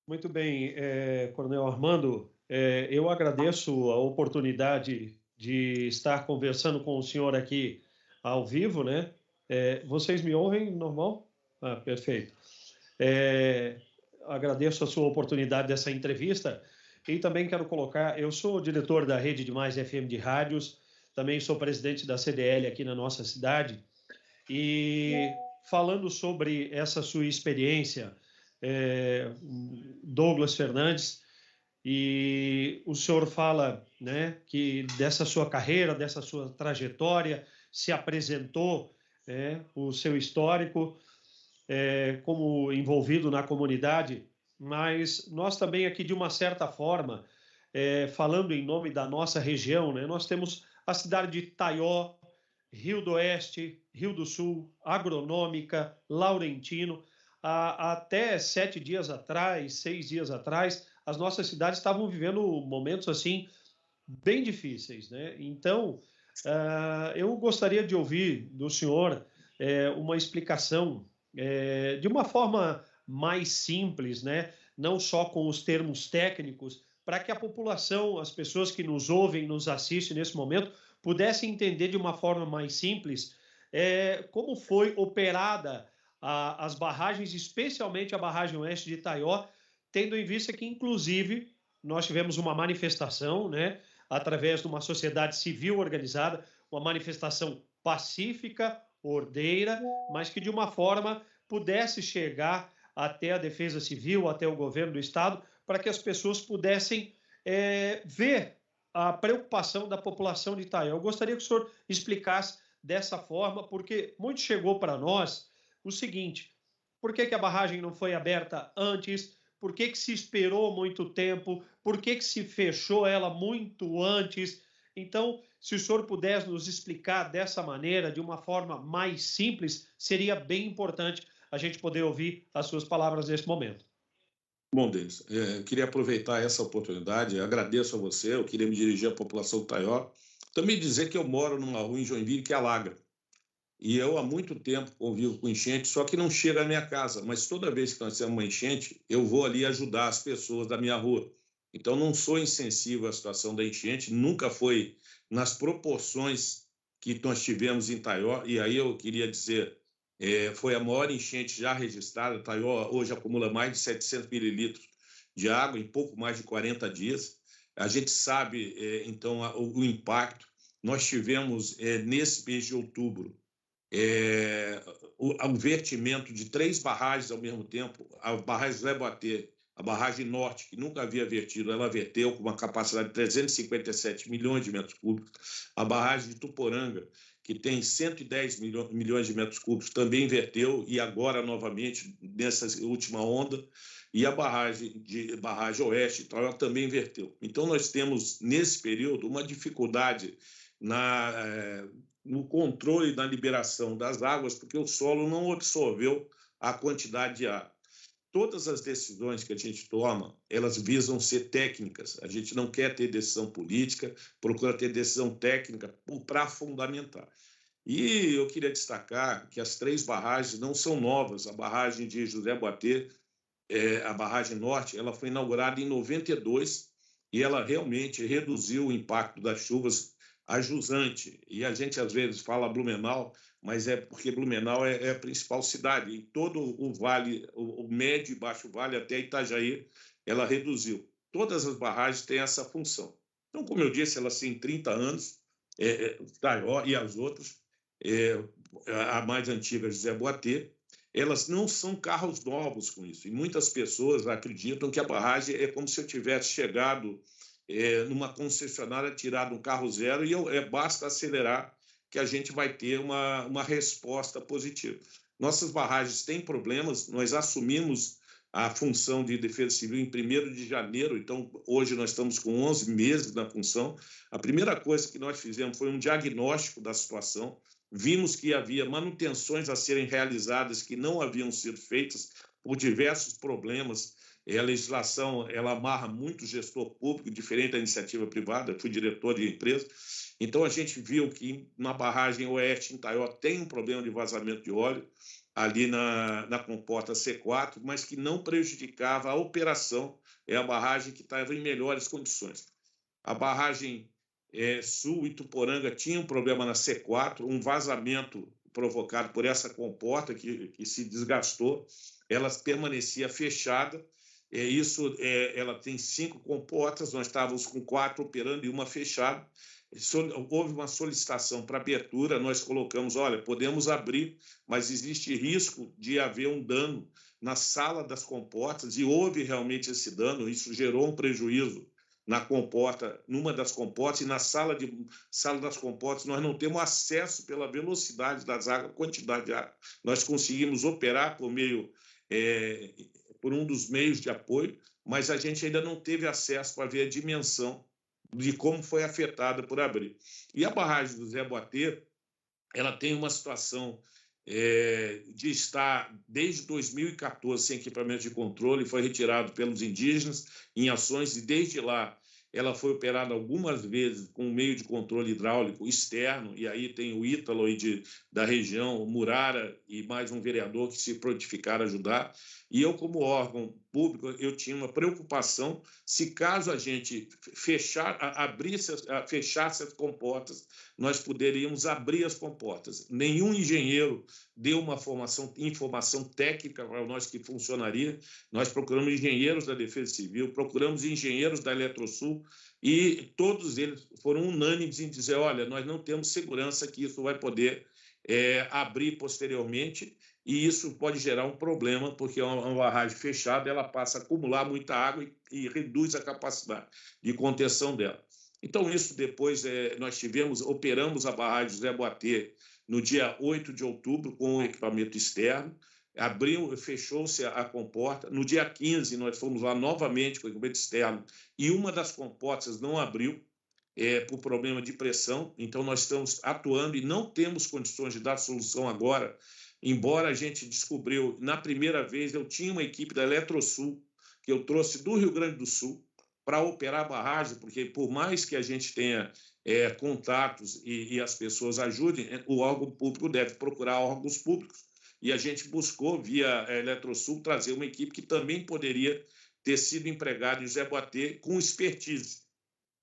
Muito bem, Coronel Armando, eu agradeço a oportunidade de estar conversando com o senhor aqui ao vivo, né? Vocês me ouvem normal? Ah, perfeito. É, Agradeço a sua oportunidade dessa entrevista e também quero colocar, eu sou diretor da Rede de Mais FM de rádios, também sou presidente da CDL aqui na nossa cidade e falando sobre essa sua experiência, Douglas Fernandes, e o senhor fala, né, que dessa sua carreira, dessa sua trajetória, se apresentou, o seu histórico, como envolvido na comunidade, mas nós também aqui, de uma certa forma, falando em nome da nossa região, né, nós temos a cidade de Taió, Rio do Oeste, Rio do Sul, Agronômica, Laurentino. Até 7 dias atrás, 6 dias atrás, as nossas cidades estavam vivendo momentos assim bem difíceis, né? Então, eu gostaria de ouvir do senhor uma explicação de uma forma mais simples, né? Não só com os termos técnicos, para que a população, as pessoas que nos ouvem, nos assistem nesse momento, pudessem entender de uma forma mais simples como foi operada as barragens, especialmente a barragem oeste de Itaió, tendo em vista que, inclusive, nós tivemos uma manifestação, né, através de uma sociedade civil organizada, uma manifestação pacífica, ordeira, mas que de uma forma pudesse chegar até a Defesa Civil, até o governo do Estado, para que as pessoas pudessem ver a preocupação da população de Itaió. Eu gostaria que o senhor explicasse dessa forma, porque muito chegou para nós o seguinte: por que a barragem não foi aberta antes? Por que se esperou muito tempo? Por que se fechou ela muito antes? Então, se o senhor pudesse nos explicar dessa maneira, de uma forma mais simples, seria bem importante a gente poder ouvir as suas palavras nesse momento. Bom, Denis, eu queria aproveitar essa oportunidade, agradeço a você, eu queria me dirigir à população do Taió, também dizer que eu moro numa rua em Joinville que alaga, e eu há muito tempo convivo com enchente, só que não chega à minha casa, mas toda vez que nós temos uma enchente, eu vou ali ajudar as pessoas da minha rua. Então não sou insensível à situação da enchente, nunca foi nas proporções que nós tivemos em Taió, e aí eu queria dizer, foi a maior enchente já registrada. Taió hoje acumula mais de 700 mililitros de água em pouco mais de 40 dias. A gente sabe, então, o impacto. Nós tivemos, nesse mês de outubro, o vertimento de 3 barragens ao mesmo tempo. A barragem Zé Boatê, a barragem norte, que nunca havia vertido, ela verteu com uma capacidade de 357 milhões de metros cúbicos. A barragem de Tuporanga, que tem 110 milhões de metros cúbicos, também verteu, e agora novamente nessa última onda. E a barragem oeste, então, ela também verteu. Então nós temos, nesse período, uma dificuldade no controle da liberação das águas, porque o solo não absorveu a quantidade de água. Todas as decisões que a gente toma, elas visam ser técnicas. A gente não quer ter decisão política, procura ter decisão técnica para fundamentar. E eu queria destacar que as 3 barragens não são novas. A barragem de José Boatê, a barragem norte, ela foi inaugurada em 92 e ela realmente reduziu o impacto das chuvas a jusante. E a gente às vezes fala Blumenau, mas é porque Blumenau é a principal cidade. Em todo o vale, o médio e baixo vale, até Itajaí, ela reduziu. Todas as barragens têm essa função. Então, como eu disse, elas têm 30 anos, Taió e as outras, a mais antiga, José Boatê, elas não são carros novos com isso. E muitas pessoas acreditam que a barragem é como se eu tivesse chegado numa concessionária, tirado um carro zero e basta acelerar que a gente vai ter uma resposta positiva. Nossas barragens têm problemas, nós assumimos a função de defesa civil em 1º de janeiro, então hoje nós estamos com 11 meses na função. A primeira coisa que nós fizemos foi um diagnóstico da situação, vimos que havia manutenções a serem realizadas que não haviam sido feitas por diversos problemas. A legislação, ela amarra muito o gestor público, diferente da iniciativa privada. Eu fui diretor de empresa. Então, a gente viu que na barragem oeste, em Taió, tem um problema de vazamento de óleo. ali na comporta C4, mas que não prejudicava a operação. É a barragem que estava em melhores condições. A barragem Sul Ituporanga tinha um problema na C4, um vazamento provocado por essa comporta que se desgastou, ela permanecia fechada. Ela tem 5 comportas, nós estávamos com 4 operando e uma fechada. Houve uma solicitação para abertura, nós colocamos, olha, podemos abrir, mas existe risco de haver um dano na sala das comportas, e houve realmente esse dano, isso gerou um prejuízo na comporta, numa das comportas, e na sala das comportas nós não temos acesso pela velocidade das águas, quantidade de água. Nós conseguimos operar por um dos meios de apoio, mas a gente ainda não teve acesso para ver a dimensão de como foi afetada por abrir. E a barragem do Zé Boatê, ela tem uma situação de estar desde 2014 sem equipamento de controle, foi retirado pelos indígenas em ações, e desde lá ela foi operada algumas vezes com meio de controle hidráulico externo, e aí tem o Ítalo aí da região, o Murara e mais um vereador que se prontificaram a ajudar. E eu, como órgão público, eu tinha uma preocupação se caso a gente fechasse as comportas, nós poderíamos abrir as comportas. Nenhum engenheiro deu uma informação técnica para nós que funcionaria. Nós procuramos engenheiros da Defesa Civil, procuramos engenheiros da Eletrosul, e todos eles foram unânimes em dizer, olha, nós não temos segurança que isso vai poder abrir posteriormente, e isso pode gerar um problema, porque uma barragem fechada ela passa a acumular muita água e reduz a capacidade de contenção dela. Então, isso depois nós operamos a barragem José Boatê no dia 8 de outubro com o equipamento externo, fechou-se a comporta. No dia 15, nós fomos lá novamente com o equipamento externo e uma das comportas não abriu por problema de pressão. Então, nós estamos atuando e não temos condições de dar solução agora, embora a gente descobriu, na primeira vez, eu tinha uma equipe da Eletrosul, que eu trouxe do Rio Grande do Sul, para operar a barragem, porque por mais que a gente tenha contatos e as pessoas ajudem, o órgão público deve procurar órgãos públicos. E a gente buscou, via Eletrosul, trazer uma equipe que também poderia ter sido empregada em José Boatê com expertise.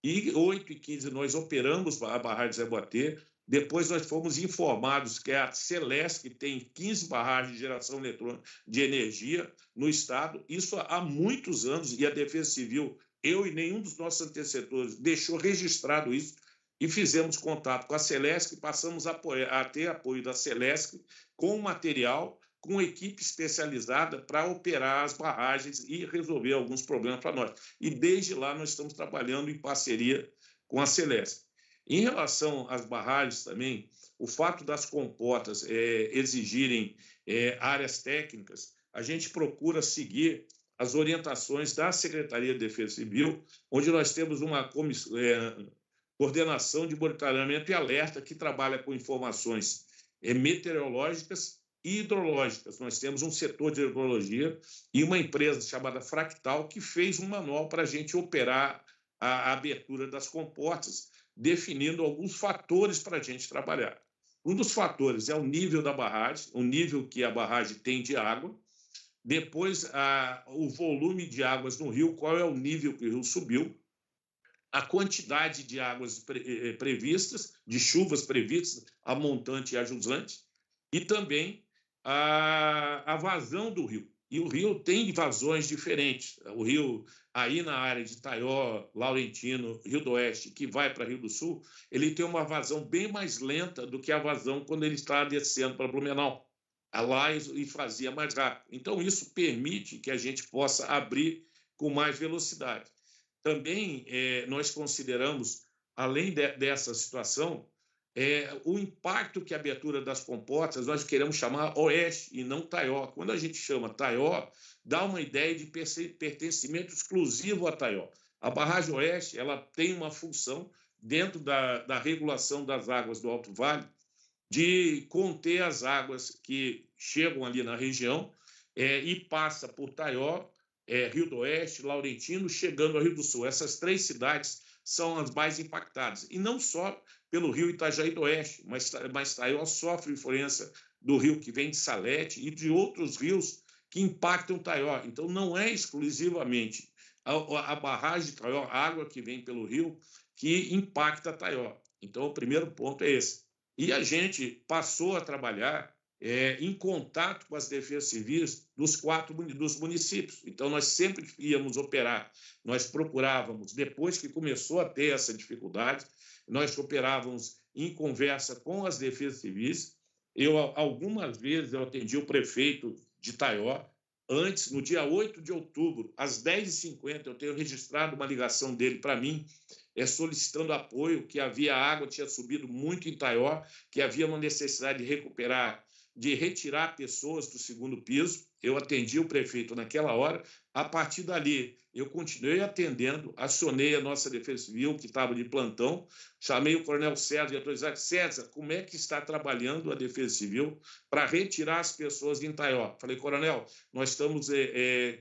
E 8h15 nós operamos a barragem de José Boatê. Depois nós fomos informados que a Celesc tem 15 barragens de geração eletrônica de energia no estado. Isso há muitos anos, e a Defesa Civil, eu e nenhum dos nossos antecessores deixou registrado isso, e fizemos contato com a Celesc, passamos a ter apoio da Celesc com material, com equipe especializada para operar as barragens e resolver alguns problemas para nós. E desde lá nós estamos trabalhando em parceria com a Celesc. Em relação às barragens também, o fato das comportas exigirem áreas técnicas, a gente procura seguir as orientações da Secretaria de Defesa Civil, onde nós temos uma coordenação de monitoramento e alerta que trabalha com informações meteorológicas e hidrológicas. Nós temos um setor de hidrologia e uma empresa chamada Fractal que fez um manual para a gente operar a abertura das comportas, definindo alguns fatores para a gente trabalhar. Um dos fatores é o nível da barragem, o nível que a barragem tem de água. Depois, o volume de águas no rio, qual é o nível que o rio subiu. A quantidade de águas previstas, de chuvas previstas, a montante e a jusante. E também a vazão do rio. E o rio tem vazões diferentes. O rio, aí na área de Taió, Laurentino, Rio do Oeste, que vai para Rio do Sul, ele tem uma vazão bem mais lenta do que a vazão quando ele está descendo para Blumenau. Lá e fazia mais rápido. Então, isso permite que a gente possa abrir com mais velocidade. Também nós consideramos, além dessa situação, o impacto que a abertura das comportas, nós queremos chamar Oeste e não Taió. Quando a gente chama Taió, dá uma ideia de pertencimento exclusivo a Taió. A barragem Oeste ela tem uma função, dentro da regulação das águas do Alto Vale, de conter as águas que chegam ali na região e passa por Taió, Rio do Oeste, Laurentino, chegando ao Rio do Sul. Essas 3 cidades são as mais impactadas. E não só pelo rio Itajaí do Oeste, mas Taió sofre influência do rio que vem de Salete e de outros rios que impactam Taió. Então, não é exclusivamente a barragem de Taió, a água que vem pelo rio, que impacta Taió. Então, o primeiro ponto é esse. E a gente passou a trabalhar em contato com as defesas civis dos municípios. Então, nós sempre íamos operar, nós procurávamos, depois que começou a ter essa dificuldade, nós operávamos em conversa com as defesas civis. Algumas vezes, eu atendi o prefeito de Taió. Antes, no dia 8 de outubro, às 10h50, eu tenho registrado uma ligação dele para mim, solicitando apoio, que a água tinha subido muito em Taió, que havia uma necessidade de recuperar, de retirar pessoas do segundo piso. Eu atendi o prefeito naquela hora. A partir dali, eu continuei atendendo, acionei a nossa Defesa Civil, que estava de plantão, chamei o coronel César e a autoridade. César, como é que está trabalhando a Defesa Civil para retirar as pessoas em Taió? Falei, coronel, nós estamos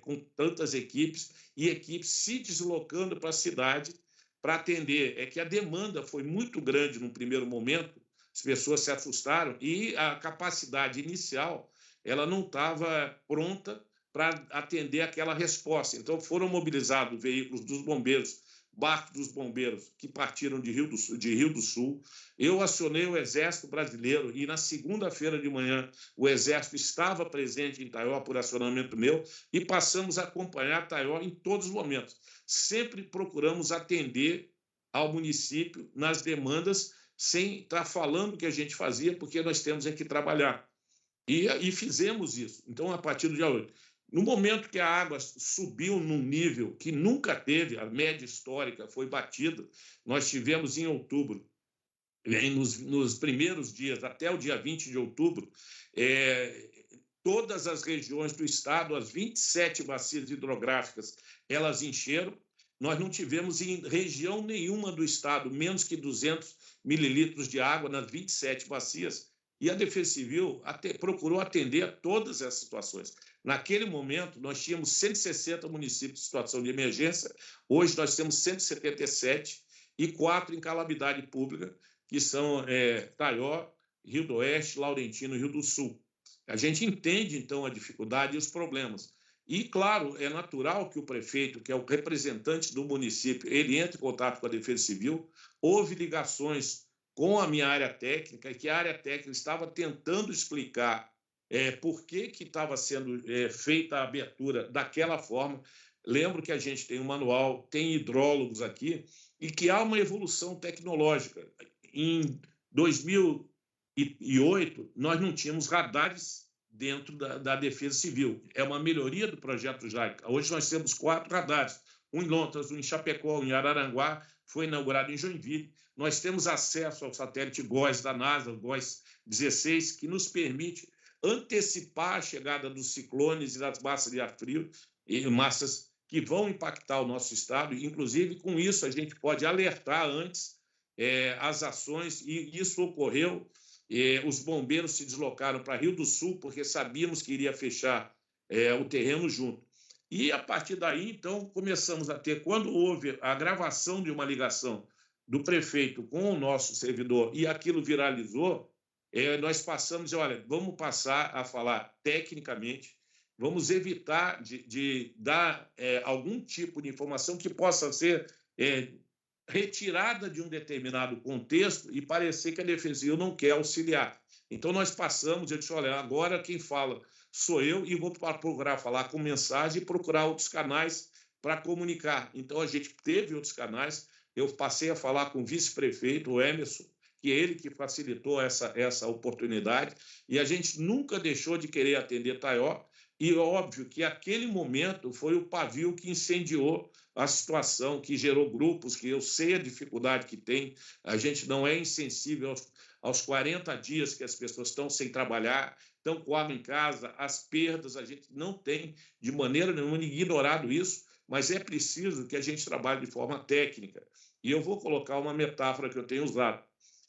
com tantas equipes e equipes se deslocando para a cidade para atender. É que a demanda foi muito grande no primeiro momento, as pessoas se assustaram e a capacidade inicial ela não estava pronta para atender aquela resposta. Então, foram mobilizados veículos dos bombeiros, barcos dos bombeiros que partiram de Rio do Sul. Eu acionei o Exército Brasileiro e, na segunda-feira de manhã, o Exército estava presente em Taió por acionamento meu e passamos a acompanhar Taió em todos os momentos. Sempre procuramos atender ao município nas demandas sem estar falando o que a gente fazia, porque nós temos que trabalhar. E fizemos isso. Então, a partir do dia 8. No momento que a água subiu num nível que nunca teve, a média histórica foi batida, nós tivemos em outubro, nos primeiros dias, até o dia 20 de outubro, todas as regiões do estado, as 27 bacias hidrográficas, elas encheram. Nós não tivemos em região nenhuma do estado menos que 200 mililitros de água nas 27 bacias. E a Defesa Civil procurou atender a todas essas situações. Naquele momento, nós tínhamos 160 municípios em situação de emergência. Hoje, nós temos 177 e 4 em calamidade pública, que são Taió, Rio do Oeste, Laurentino e Rio do Sul. A gente entende, então, a dificuldade e os problemas. E, claro, é natural que o prefeito, que é o representante do município, ele entre em contato com a Defesa Civil. Houve ligações com a minha área técnica, que a área técnica estava tentando explicar por que estava sendo feita a abertura daquela forma. Lembro que a gente tem um manual, tem hidrólogos aqui, e que há uma evolução tecnológica. Em 2008, nós não tínhamos radares dentro da Defesa Civil. É uma melhoria do projeto JAICA. Hoje nós temos 4 radares, um em Lontas, um em Chapecó, um em Araranguá, foi inaugurado em Joinville. Nós temos acesso ao satélite GOES da NASA, o GOES 16, que nos permite antecipar a chegada dos ciclones e das massas de ar frio, e massas que vão impactar o nosso estado. Inclusive, com isso, a gente pode alertar antes as ações, e isso ocorreu. Os bombeiros se deslocaram para Rio do Sul, porque sabíamos que iria fechar o terreno junto. E, a partir daí, então, começamos a ter, quando houve a gravação de uma ligação do prefeito com o nosso servidor e aquilo viralizou, nós passamos a dizer, olha, vamos passar a falar tecnicamente, vamos evitar de dar algum tipo de informação que possa ser retirada de um determinado contexto e parecer que a Defesa Civil não quer auxiliar. Então, nós passamos, eu disse, olha, agora quem fala sou eu e vou procurar falar com mensagem e procurar outros canais para comunicar. Então, a gente teve outros canais. Eu passei a falar com o vice-prefeito, o Emerson, que é ele que facilitou essa oportunidade, e a gente nunca deixou de querer atender Taió, e óbvio que aquele momento foi o pavio que incendiou a situação, que gerou grupos, que eu sei a dificuldade que tem, a gente não é insensível aos 40 dias que as pessoas estão sem trabalhar, estão com água em casa, as perdas, a gente não tem de maneira nenhuma ignorado isso, mas é preciso que a gente trabalhe de forma técnica. E eu vou colocar uma metáfora que eu tenho usado.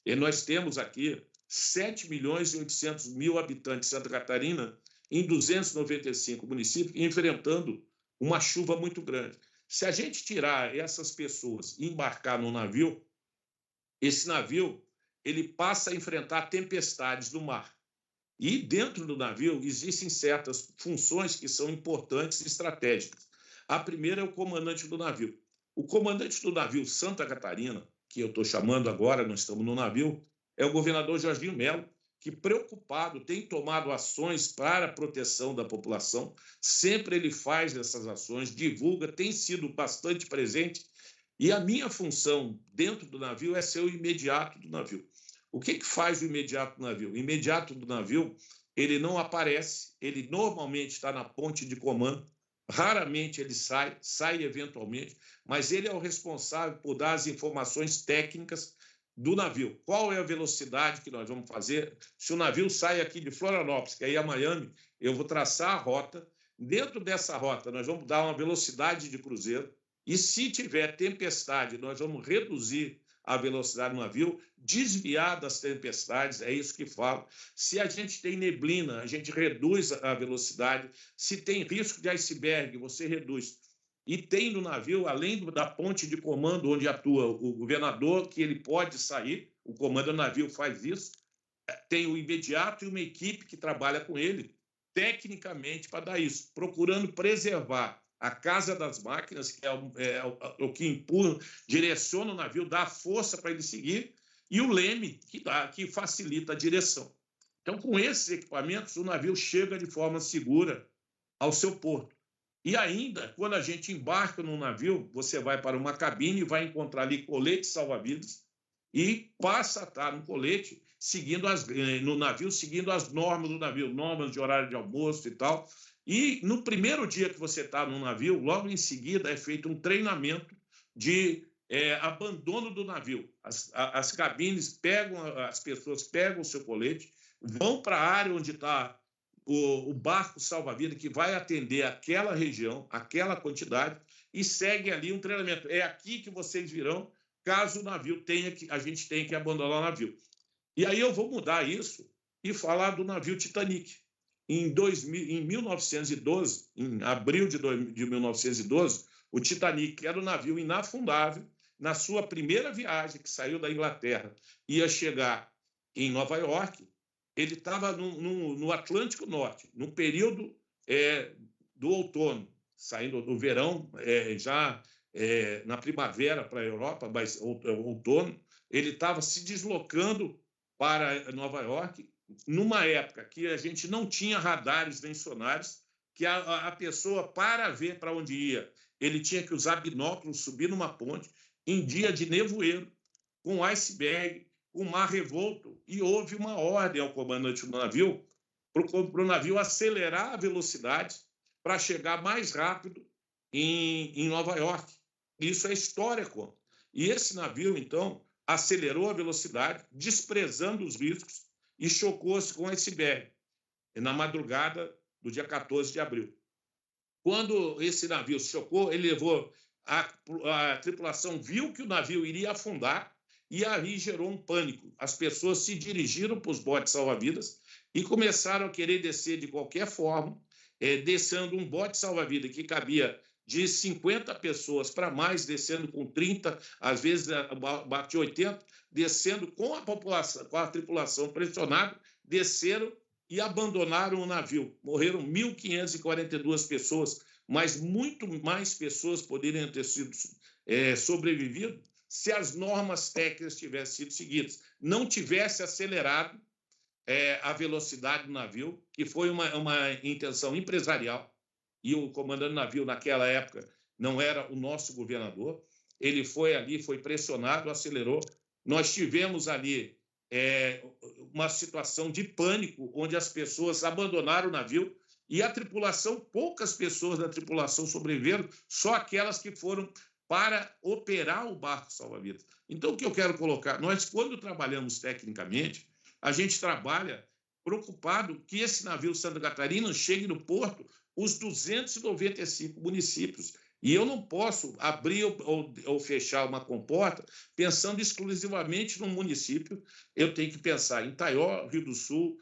E nós temos aqui 7.800.000 habitantes de Santa Catarina em 295 municípios, enfrentando uma chuva muito grande. Se a gente tirar essas pessoas e embarcar num navio, esse navio ele passa a enfrentar tempestades no mar. E dentro do navio existem certas funções que são importantes e estratégicas. A primeira é o comandante do navio. O comandante do navio Santa Catarina, que eu estou chamando agora, nós estamos no navio, é o governador Jorginho Melo, que, preocupado, tem tomado ações para a proteção da população. Sempre ele faz essas ações, divulga, tem sido bastante presente. E a minha função dentro do navio é ser o imediato do navio. O que faz o imediato do navio? O imediato do navio, ele não aparece, ele normalmente está na ponte de comando, raramente ele sai eventualmente, mas ele é o responsável por dar as informações técnicas do navio. Qual é a velocidade que nós vamos fazer? Se o navio sai aqui de Florianópolis, que é ir a Miami, eu vou traçar a rota. Dentro dessa rota, nós vamos dar uma velocidade de cruzeiro. E se tiver tempestade, nós vamos reduzir a velocidade do navio, desviar das tempestades, é isso que falo. Se a gente tem neblina, a gente reduz a velocidade. Se tem risco de iceberg, você reduz. E tem no navio, além da ponte de comando, onde atua o governador, que ele pode sair, o comando do navio faz isso, tem o imediato e uma equipe que trabalha com ele, tecnicamente, para dar isso, procurando preservar a casa das máquinas, que é o que empurra, direciona o navio, dá força para ele seguir, e o leme, que facilita a direção. Então, com esses equipamentos, o navio chega de forma segura ao seu porto. E ainda, quando a gente embarca no navio, você vai para uma cabine e vai encontrar ali colete salva-vidas e passa a estar no colete, no navio, seguindo as normas do navio, normas de horário de almoço e tal. E no primeiro dia que você está no navio, logo em seguida é feito um treinamento de abandono do navio. As cabines as pessoas pegam o seu colete, vão para a área onde está o barco salva-vida, que vai atender aquela região, aquela quantidade, e segue ali um treinamento. É aqui que vocês virão, caso o navio a gente tenha que abandonar o navio. E aí eu vou mudar isso e falar do navio Titanic. Em 1912, em abril de 1912, o Titanic, que era um navio inafundável, na sua primeira viagem, que saiu da Inglaterra, ia chegar em Nova York, ele estava no Atlântico Norte, no período do outono, saindo do verão, já na primavera para a Europa, mas outono, ele estava se deslocando para Nova York, numa época que a gente não tinha radares nem sonares, que a pessoa, para ver para onde ia, ele tinha que usar binóculos, subir numa ponte, em dia de nevoeiro, com iceberg, com mar revolto, e houve uma ordem ao comandante do navio para o navio acelerar a velocidade para chegar mais rápido em Nova York. Isso é história, conta. E esse navio, então, acelerou a velocidade, desprezando os riscos, e chocou-se com o iceberg na madrugada do dia 14 de abril. Quando esse navio se chocou, ele levou a tripulação, viu que o navio iria afundar, e aí gerou um pânico. As pessoas se dirigiram para os botes salva-vidas e começaram a querer descer de qualquer forma, descendo um bote salva-vidas que cabia de 50 pessoas para mais, descendo com 30, às vezes bate 80, descendo com a população, com a tripulação pressionada, desceram e abandonaram o navio. Morreram 1.542 pessoas, mas muito mais pessoas poderiam ter sido sobrevivido se as normas técnicas tivessem sido seguidas. Não tivesse acelerado a velocidade do navio, que foi uma intenção empresarial, e o comandante do navio, naquela época, não era o nosso governador. Ele foi ali, foi pressionado, acelerou. Nós tivemos ali uma situação de pânico, onde as pessoas abandonaram o navio e a tripulação, poucas pessoas da tripulação sobreviveram, só aquelas que foram para operar o barco salva-vidas. Então, o que eu quero colocar? Nós, quando trabalhamos tecnicamente, a gente trabalha preocupado que esse navio Santa Catarina chegue no porto os 295 municípios. E eu não posso abrir ou fechar uma comporta pensando exclusivamente no município. Eu tenho que pensar em Itaió, Rio do Sul,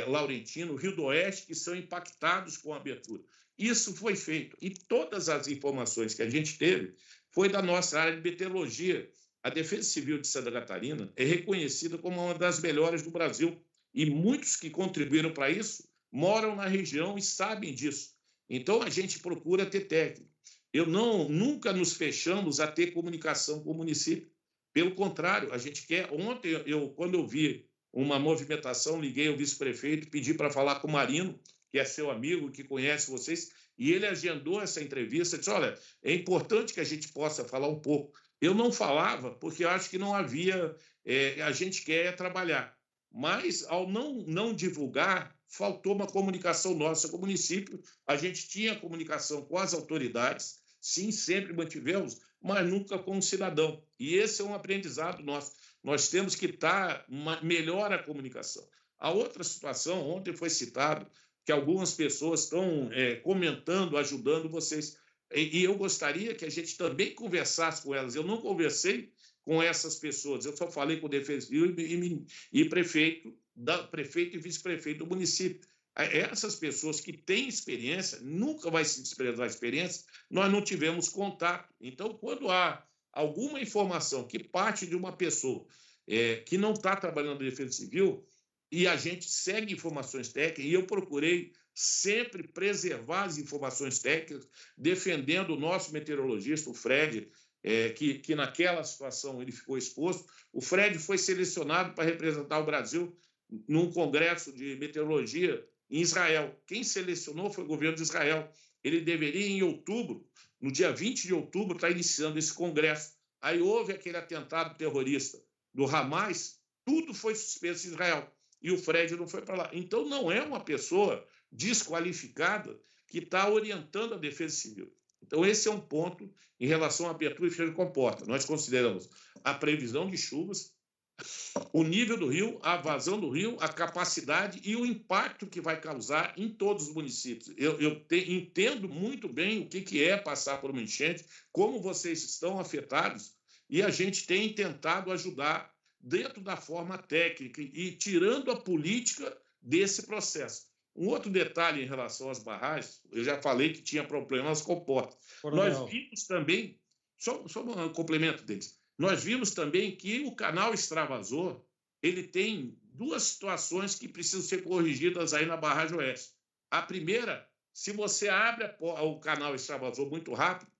Laurentino, Rio do Oeste, que são impactados com a abertura. Isso foi feito. E todas as informações que a gente teve foi da nossa área de meteorologia. A Defesa Civil de Santa Catarina é reconhecida como uma das melhores do Brasil e muitos que contribuíram para isso moram na região e sabem disso. Então, a gente procura ter técnico. Nunca nos fechamos a ter comunicação com o município. Pelo contrário, a gente quer... Ontem, quando eu vi uma movimentação, liguei ao vice-prefeito, pedi para falar com o Marino, que é seu amigo, que conhece vocês, e ele agendou essa entrevista, disse, olha, é importante que a gente possa falar um pouco. Eu não falava, porque eu acho que não havia... a gente quer trabalhar. Mas, ao não divulgar, faltou uma comunicação nossa com o município. A gente tinha comunicação com as autoridades, sim, sempre mantivemos, mas nunca com o cidadão. E esse é um aprendizado nosso. Nós temos que estar melhor a comunicação. A outra situação, ontem foi citado, que algumas pessoas estão comentando, ajudando vocês. E eu gostaria que a gente também conversasse com elas. Eu não conversei com essas pessoas, eu só falei com o Defesa Civil e prefeito e vice-prefeito do município. Essas pessoas que têm experiência, nunca vai se desprezar a experiência, nós não tivemos contato. Então, quando há alguma informação que parte de uma pessoa que não está trabalhando na Defesa Civil, e a gente segue informações técnicas, e eu procurei sempre preservar as informações técnicas, defendendo o nosso meteorologista, o Fred, que naquela situação ele ficou exposto. O Fred foi selecionado para representar o Brasil num congresso de meteorologia em Israel. Quem selecionou foi o governo de Israel. Ele deveria, em outubro, no dia 20 de outubro, estar iniciando esse congresso. Aí houve aquele atentado terrorista do Hamas, tudo foi suspenso em Israel. E o Fred não foi para lá. Então, não é uma pessoa desqualificada que está orientando a Defesa Civil. Então, esse é um ponto em relação à abertura e fecho de comporta. Nós consideramos a previsão de chuvas, o nível do rio, a vazão do rio, a capacidade e o impacto que vai causar em todos os municípios. Eu entendo muito bem o que é passar por uma enchente, como vocês estão afetados, e a gente tem tentado ajudar dentro da forma técnica e tirando a política desse processo. Um outro detalhe em relação às barragens, eu já falei que tinha problemas com comportas. Nós vimos também, só um complemento deles, nós vimos também que o canal extravasor, ele tem duas situações que precisam ser corrigidas aí na barragem oeste. A primeira, se você abre o canal extravasor muito rápido,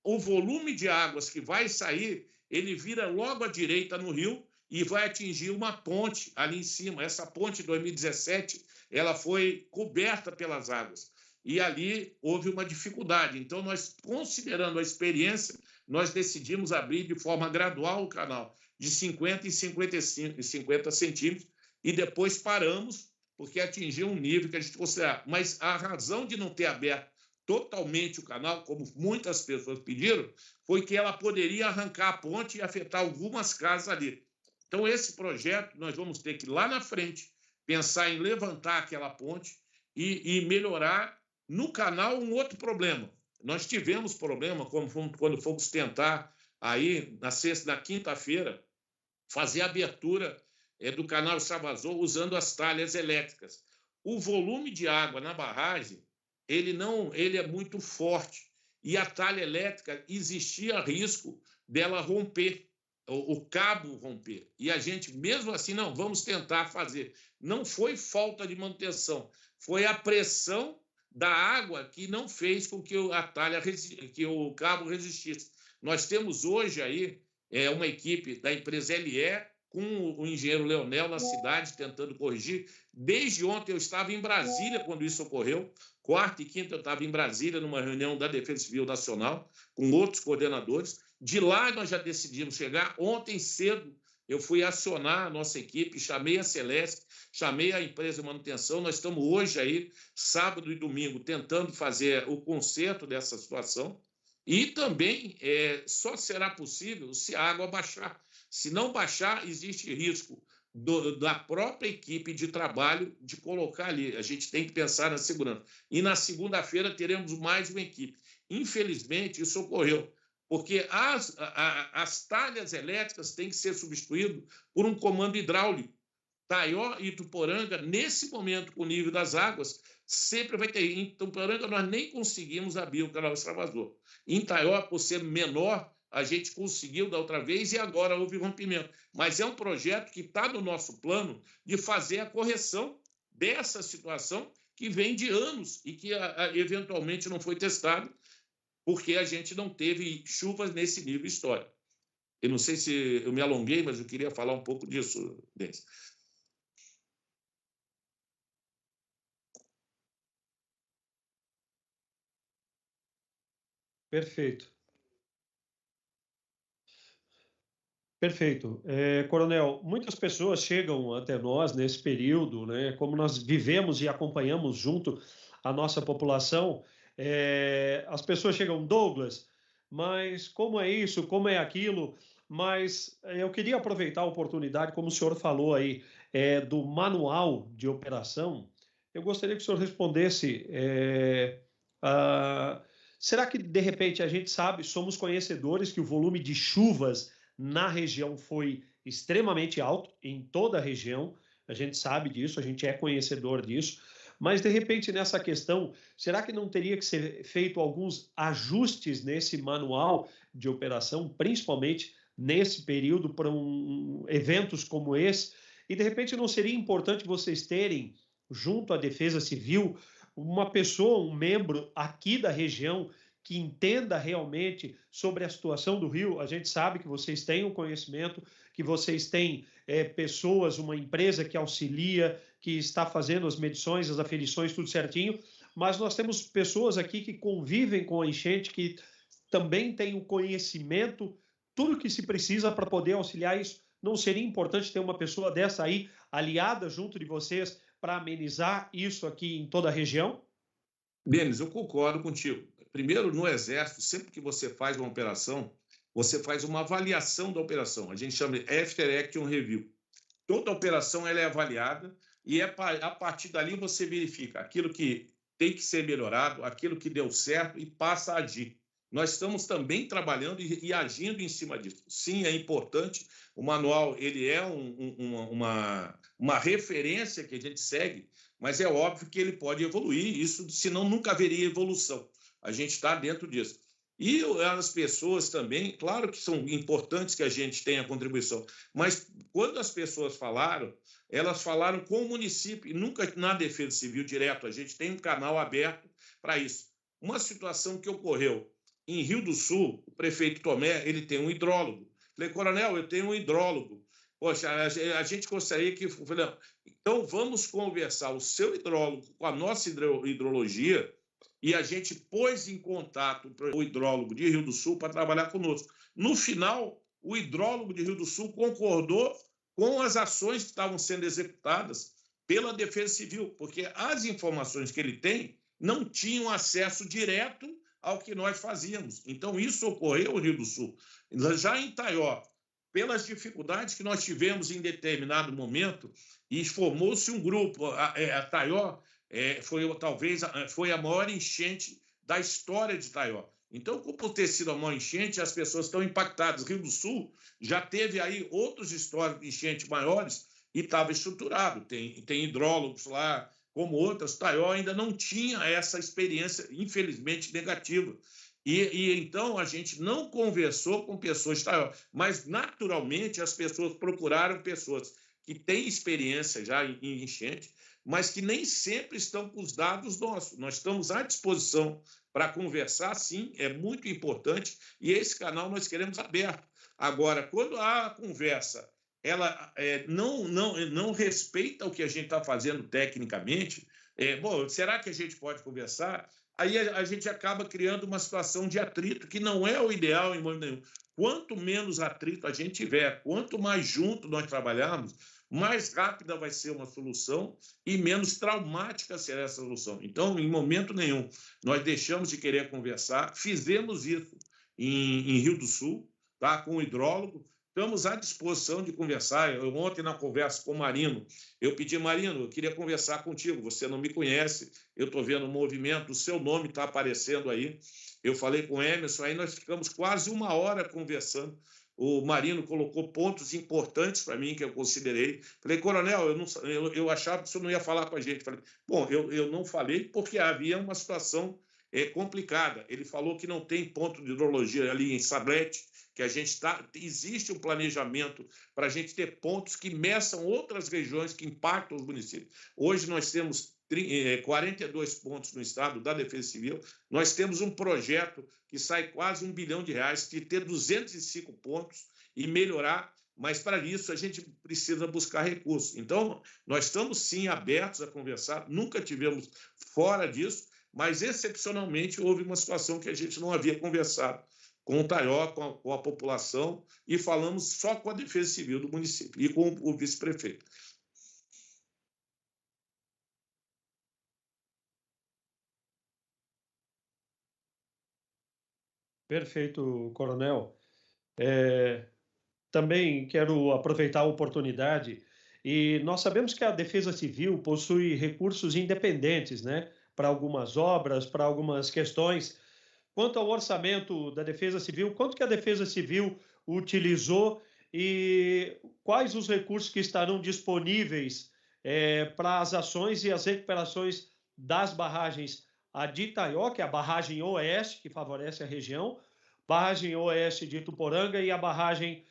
o volume de águas que vai sair, ele vira logo à direita no rio e vai atingir uma ponte ali em cima. Essa ponte, em 2017, ela foi coberta pelas águas. E ali houve uma dificuldade. Então, nós, considerando a experiência, nós decidimos abrir de forma gradual o canal, de 50 em 50 centímetros, e depois paramos, porque atingiu um nível que a gente considerava. Mas a razão de não ter aberto totalmente o canal, como muitas pessoas pediram, foi que ela poderia arrancar a ponte e afetar algumas casas ali. Então, esse projeto, nós vamos ter que, lá na frente, pensar em levantar aquela ponte e melhorar no canal um outro problema. Nós tivemos problema quando fomos tentar, aí, na quinta-feira, fazer a abertura do canal extravasor usando as talhas elétricas. O volume de água na barragem, ele é muito forte. E a talha elétrica, existia risco dela romper, o cabo romper. E a gente, mesmo assim, não, vamos tentar fazer. Não foi falta de manutenção, foi a pressão da água que não fez com que que o cabo resistisse. Nós temos hoje aí uma equipe da empresa LE com o engenheiro Leonel na cidade tentando corrigir. Desde ontem eu estava em Brasília quando isso ocorreu. Quarta e quinta eu estava em Brasília numa reunião da Defesa Civil Nacional com outros coordenadores. De lá nós já decidimos chegar. Ontem cedo eu fui acionar a nossa equipe, chamei a Celeste, chamei a empresa de manutenção. Nós estamos hoje aí, sábado e domingo, tentando fazer o conserto dessa situação. E também só será possível se a água baixar. Se não baixar, existe risco da própria equipe de trabalho de colocar ali. A gente tem que pensar na segurança. E na segunda-feira teremos mais uma equipe. Infelizmente, isso ocorreu, porque as talhas elétricas têm que ser substituídas por um comando hidráulico. Taió e Ituporanga, nesse momento, com o nível das águas, sempre vai ter. Em Ituporanga, nós nem conseguimos abrir o canal extravasor. Em Taió, por ser menor, a gente conseguiu da outra vez e agora houve rompimento. Mas é um projeto que está no nosso plano de fazer a correção dessa situação que vem de anos e que eventualmente não foi testado porque a gente não teve chuvas nesse nível histórico. Eu não sei se eu me alonguei, mas eu queria falar um pouco disso, Denis. Perfeito. Perfeito. Coronel, muitas pessoas chegam até nós nesse período, né? Como nós vivemos e acompanhamos junto a nossa população, as pessoas chegam, Douglas, mas como é isso, como é aquilo? Mas eu queria aproveitar a oportunidade, como o senhor falou aí, do manual de operação, eu gostaria que o senhor respondesse. Será que, de repente, a gente sabe, somos conhecedores que o volume de chuvas na região foi extremamente alto, em toda a região, a gente sabe disso, a gente é conhecedor disso, mas de repente nessa questão, será que não teria que ser feito alguns ajustes nesse manual de operação, principalmente nesse período, para eventos como esse? E de repente não seria importante vocês terem, junto à Defesa Civil, uma pessoa, um membro aqui da região que entenda realmente sobre a situação do rio? A gente sabe que vocês têm um conhecimento, que vocês têm pessoas, uma empresa que auxilia, que está fazendo as medições, as aferições, tudo certinho, mas nós temos pessoas aqui que convivem com a enchente, que também têm o conhecimento, tudo que se precisa para poder auxiliar isso. Não seria importante ter uma pessoa dessa aí, aliada junto de vocês, para amenizar isso aqui em toda a região? Denis, eu concordo contigo. Primeiro, no Exército, sempre que você faz uma operação, você faz uma avaliação da operação. A gente chama de After Action Review. Toda operação ela é avaliada e a partir dali você verifica aquilo que tem que ser melhorado, aquilo que deu certo e passa a agir. Nós estamos também trabalhando e agindo em cima disso. Sim, é importante. O manual ele é uma referência que a gente segue, mas é óbvio que ele pode evoluir. Isso, senão nunca haveria evolução. A gente está dentro disso. E as pessoas também, claro que são importantes que a gente tenha contribuição, mas quando as pessoas falaram, elas falaram com o município, e nunca na Defesa Civil direto, a gente tem um canal aberto para isso. Uma situação que ocorreu em Rio do Sul, o prefeito Tomé, ele tem um hidrólogo. Falei, coronel, eu tenho um hidrólogo. Poxa, a gente gostaria que... Falei, então, vamos conversar o seu hidrólogo com a nossa hidrologia, e a gente pôs em contato o hidrólogo de Rio do Sul para trabalhar conosco. No final, o hidrólogo de Rio do Sul concordou com as ações que estavam sendo executadas pela Defesa Civil, porque as informações que ele tem não tinham acesso direto ao que nós fazíamos. Então, isso ocorreu no Rio do Sul. Já em Itaió, pelas dificuldades que nós tivemos em determinado momento, e formou-se um grupo, a Itaió foi a maior enchente da história de Itaió. Então, por ter sido a maior enchente, as pessoas estão impactadas. Rio do Sul já teve aí outros históricos de enchente maiores e estava estruturado. Tem hidrólogos lá, como outras. Itaió ainda não tinha essa experiência, infelizmente, negativa. E então a gente não conversou com pessoas de Itaió, mas naturalmente as pessoas procuraram pessoas que têm experiência já em enchente, mas que nem sempre estão com os dados nossos. Nós estamos à disposição para conversar, sim, é muito importante, e esse canal nós queremos aberto. Agora, quando a conversa ela não respeita o que a gente está fazendo tecnicamente, será que a gente pode conversar? Aí a gente acaba criando uma situação de atrito, que não é o ideal em momento nenhum. Quanto menos atrito a gente tiver, quanto mais junto nós trabalharmos, mais rápida vai ser uma solução e menos traumática será essa solução. Então, em momento nenhum, nós deixamos de querer conversar, fizemos isso em Rio do Sul, tá? Com o hidrólogo, estamos à disposição de conversar. Ontem, na conversa com o Marino, eu pedi, Marino, eu queria conversar contigo, você não me conhece, eu estou vendo o movimento, o seu nome está aparecendo aí. Eu falei com o Emerson, aí nós ficamos quase 1 hora conversando. O Marino colocou pontos importantes para mim, que eu considerei. Falei, coronel, eu achava que o senhor não ia falar com a gente. Falei, bom, eu não falei porque havia uma situação complicada. Ele falou que não tem ponto de hidrologia ali em Sablete, que a gente existe um planejamento para a gente ter pontos que meçam outras regiões que impactam os municípios. Hoje nós temos 42 pontos no estado da Defesa Civil, nós temos um projeto que sai quase R$1 bilhão, de ter 205 pontos e melhorar, mas para isso a gente precisa buscar recursos. Então, nós estamos sim abertos a conversar, nunca tivemos fora disso, mas excepcionalmente houve uma situação que a gente não havia conversado com o Taió, com a população, e falamos só com a Defesa Civil do município e com o vice-prefeito. Perfeito, coronel. Também quero aproveitar a oportunidade e nós sabemos que a Defesa Civil possui recursos independentes, né, para algumas obras, para algumas questões. Quanto ao orçamento da Defesa Civil, quanto que a Defesa Civil utilizou e quais os recursos que estarão disponíveis para as ações e as recuperações das barragens, a de Itaió, que é a barragem oeste, que favorece a região, barragem oeste de Ituporanga e a barragem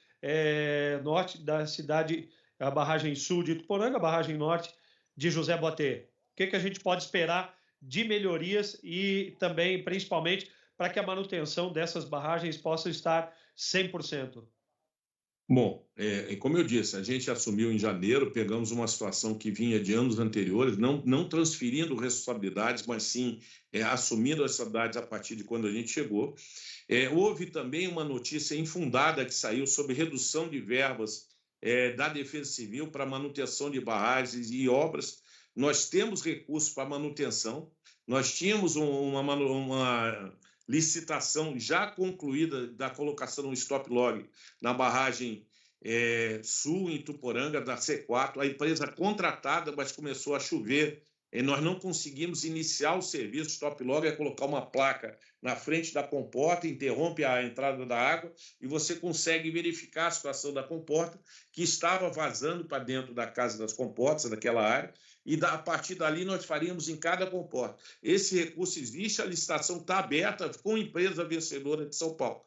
norte da cidade, a barragem sul de Ituporanga, a barragem norte de José Boatê. O que a gente pode esperar de melhorias e também, principalmente, para que a manutenção dessas barragens possa estar 100%? Bom, como eu disse, a gente assumiu em janeiro, pegamos uma situação que vinha de anos anteriores, não transferindo responsabilidades, mas sim assumindo as responsabilidades a partir de quando a gente chegou. Houve também uma notícia infundada que saiu sobre redução de verbas da Defesa Civil para manutenção de barragens e obras. Nós temos recursos para manutenção, nós tínhamos uma licitação já concluída da colocação no stop-log na barragem sul, em Ituporanga, da C4, a empresa contratada, mas começou a chover, e nós não conseguimos iniciar o serviço. Stop-log é colocar uma placa na frente da comporta, interrompe a entrada da água e você consegue verificar a situação da comporta, que estava vazando para dentro da casa das comportas, daquela área, e a partir dali nós faríamos em cada comporta. Esse recurso existe, a licitação está aberta com a empresa vencedora de São Paulo.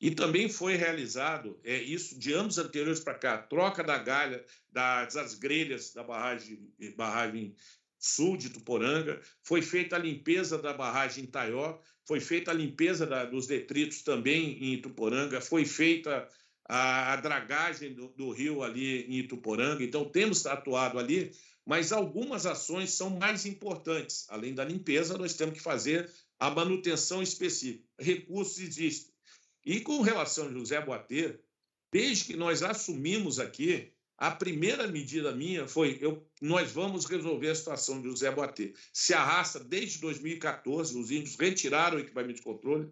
E também foi realizado, isso de anos anteriores para cá, troca da galha, das grelhas da barragem sul de Ituporanga, foi feita a limpeza da barragem Itaió, foi feita a limpeza dos detritos também em Ituporanga, foi feita a dragagem do rio ali em Ituporanga. Então, temos atuado ali, mas algumas ações são mais importantes. Além da limpeza, nós temos que fazer a manutenção específica. Recursos existem. E com relação a José Boatê, desde que nós assumimos aqui, a primeira medida minha foi: nós vamos resolver a situação de José Boatê. Se arrasta desde 2014, os índios retiraram o equipamento de controle.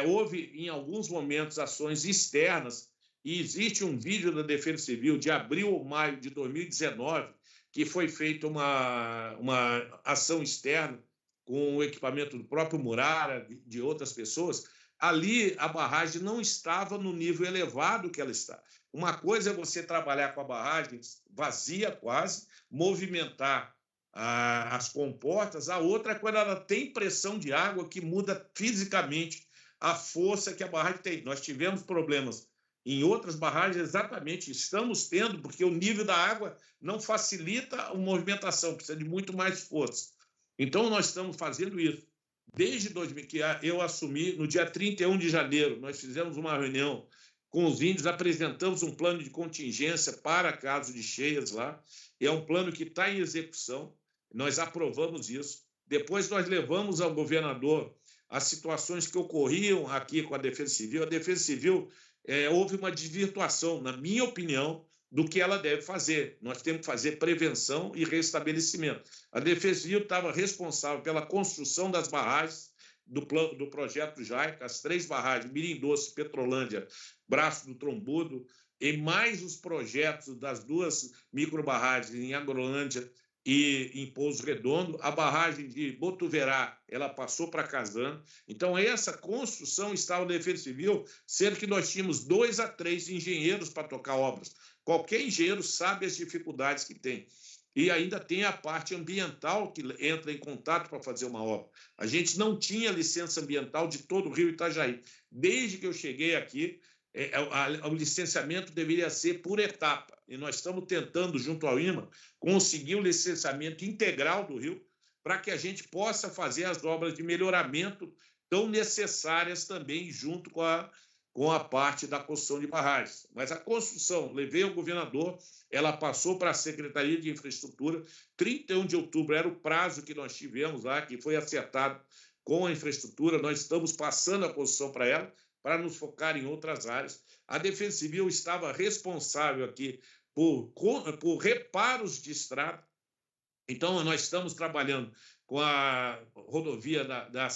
Houve, em alguns momentos, ações externas, e existe um vídeo da Defesa Civil de abril ou maio de 2019, que foi feita uma ação externa com o equipamento do próprio Murara, de outras pessoas. Ali a barragem não estava no nível elevado que ela está. Uma coisa é você trabalhar com a barragem vazia quase, movimentar as comportas, a outra é quando ela tem pressão de água, que muda fisicamente a força que a barragem tem. Nós tivemos problemas em outras barragens, exatamente, estamos tendo, porque o nível da água não facilita a movimentação, precisa de muito mais força. Então, nós estamos fazendo isso. Desde 2000, que eu assumi, no dia 31 de janeiro, nós fizemos uma reunião com os índios, apresentamos um plano de contingência para caso de cheias lá. É um plano que está em execução, nós aprovamos isso. Depois nós levamos ao governador as situações que ocorriam aqui com a Defesa Civil. A Defesa Civil, houve uma desvirtuação, na minha opinião, do que ela deve fazer. Nós temos que fazer prevenção e restabelecimento. A Defesa Civil estava responsável pela construção das barragens do projeto JAICA, as 3 barragens, Mirim Doce, Petrolândia, Braço do Trombudo, e mais os projetos das 2 microbarragens em Agrolândia e em Pouso Redondo. A barragem de Botuverá, ela passou para Casano. Então, essa construção estava na Defesa Civil, sendo que nós tínhamos 2 a 3 engenheiros para tocar obras. Qualquer engenheiro sabe as dificuldades que tem. E ainda tem a parte ambiental que entra em contato para fazer uma obra. A gente não tinha licença ambiental de todo o Rio Itajaí. Desde que eu cheguei aqui, o licenciamento deveria ser por etapa, e nós estamos tentando, junto ao IMA, conseguir o licenciamento integral do rio para que a gente possa fazer as obras de melhoramento tão necessárias também, junto com a parte da construção de barragens. Mas a construção, levei ao governador, ela passou para a Secretaria de Infraestrutura, 31 de outubro era o prazo que nós tivemos lá, que foi acertado com a infraestrutura, nós estamos passando a construção para ela, para nos focar em outras áreas. A Defesa Civil estava responsável aqui por reparos de estrada, então nós estamos trabalhando com a rodovia da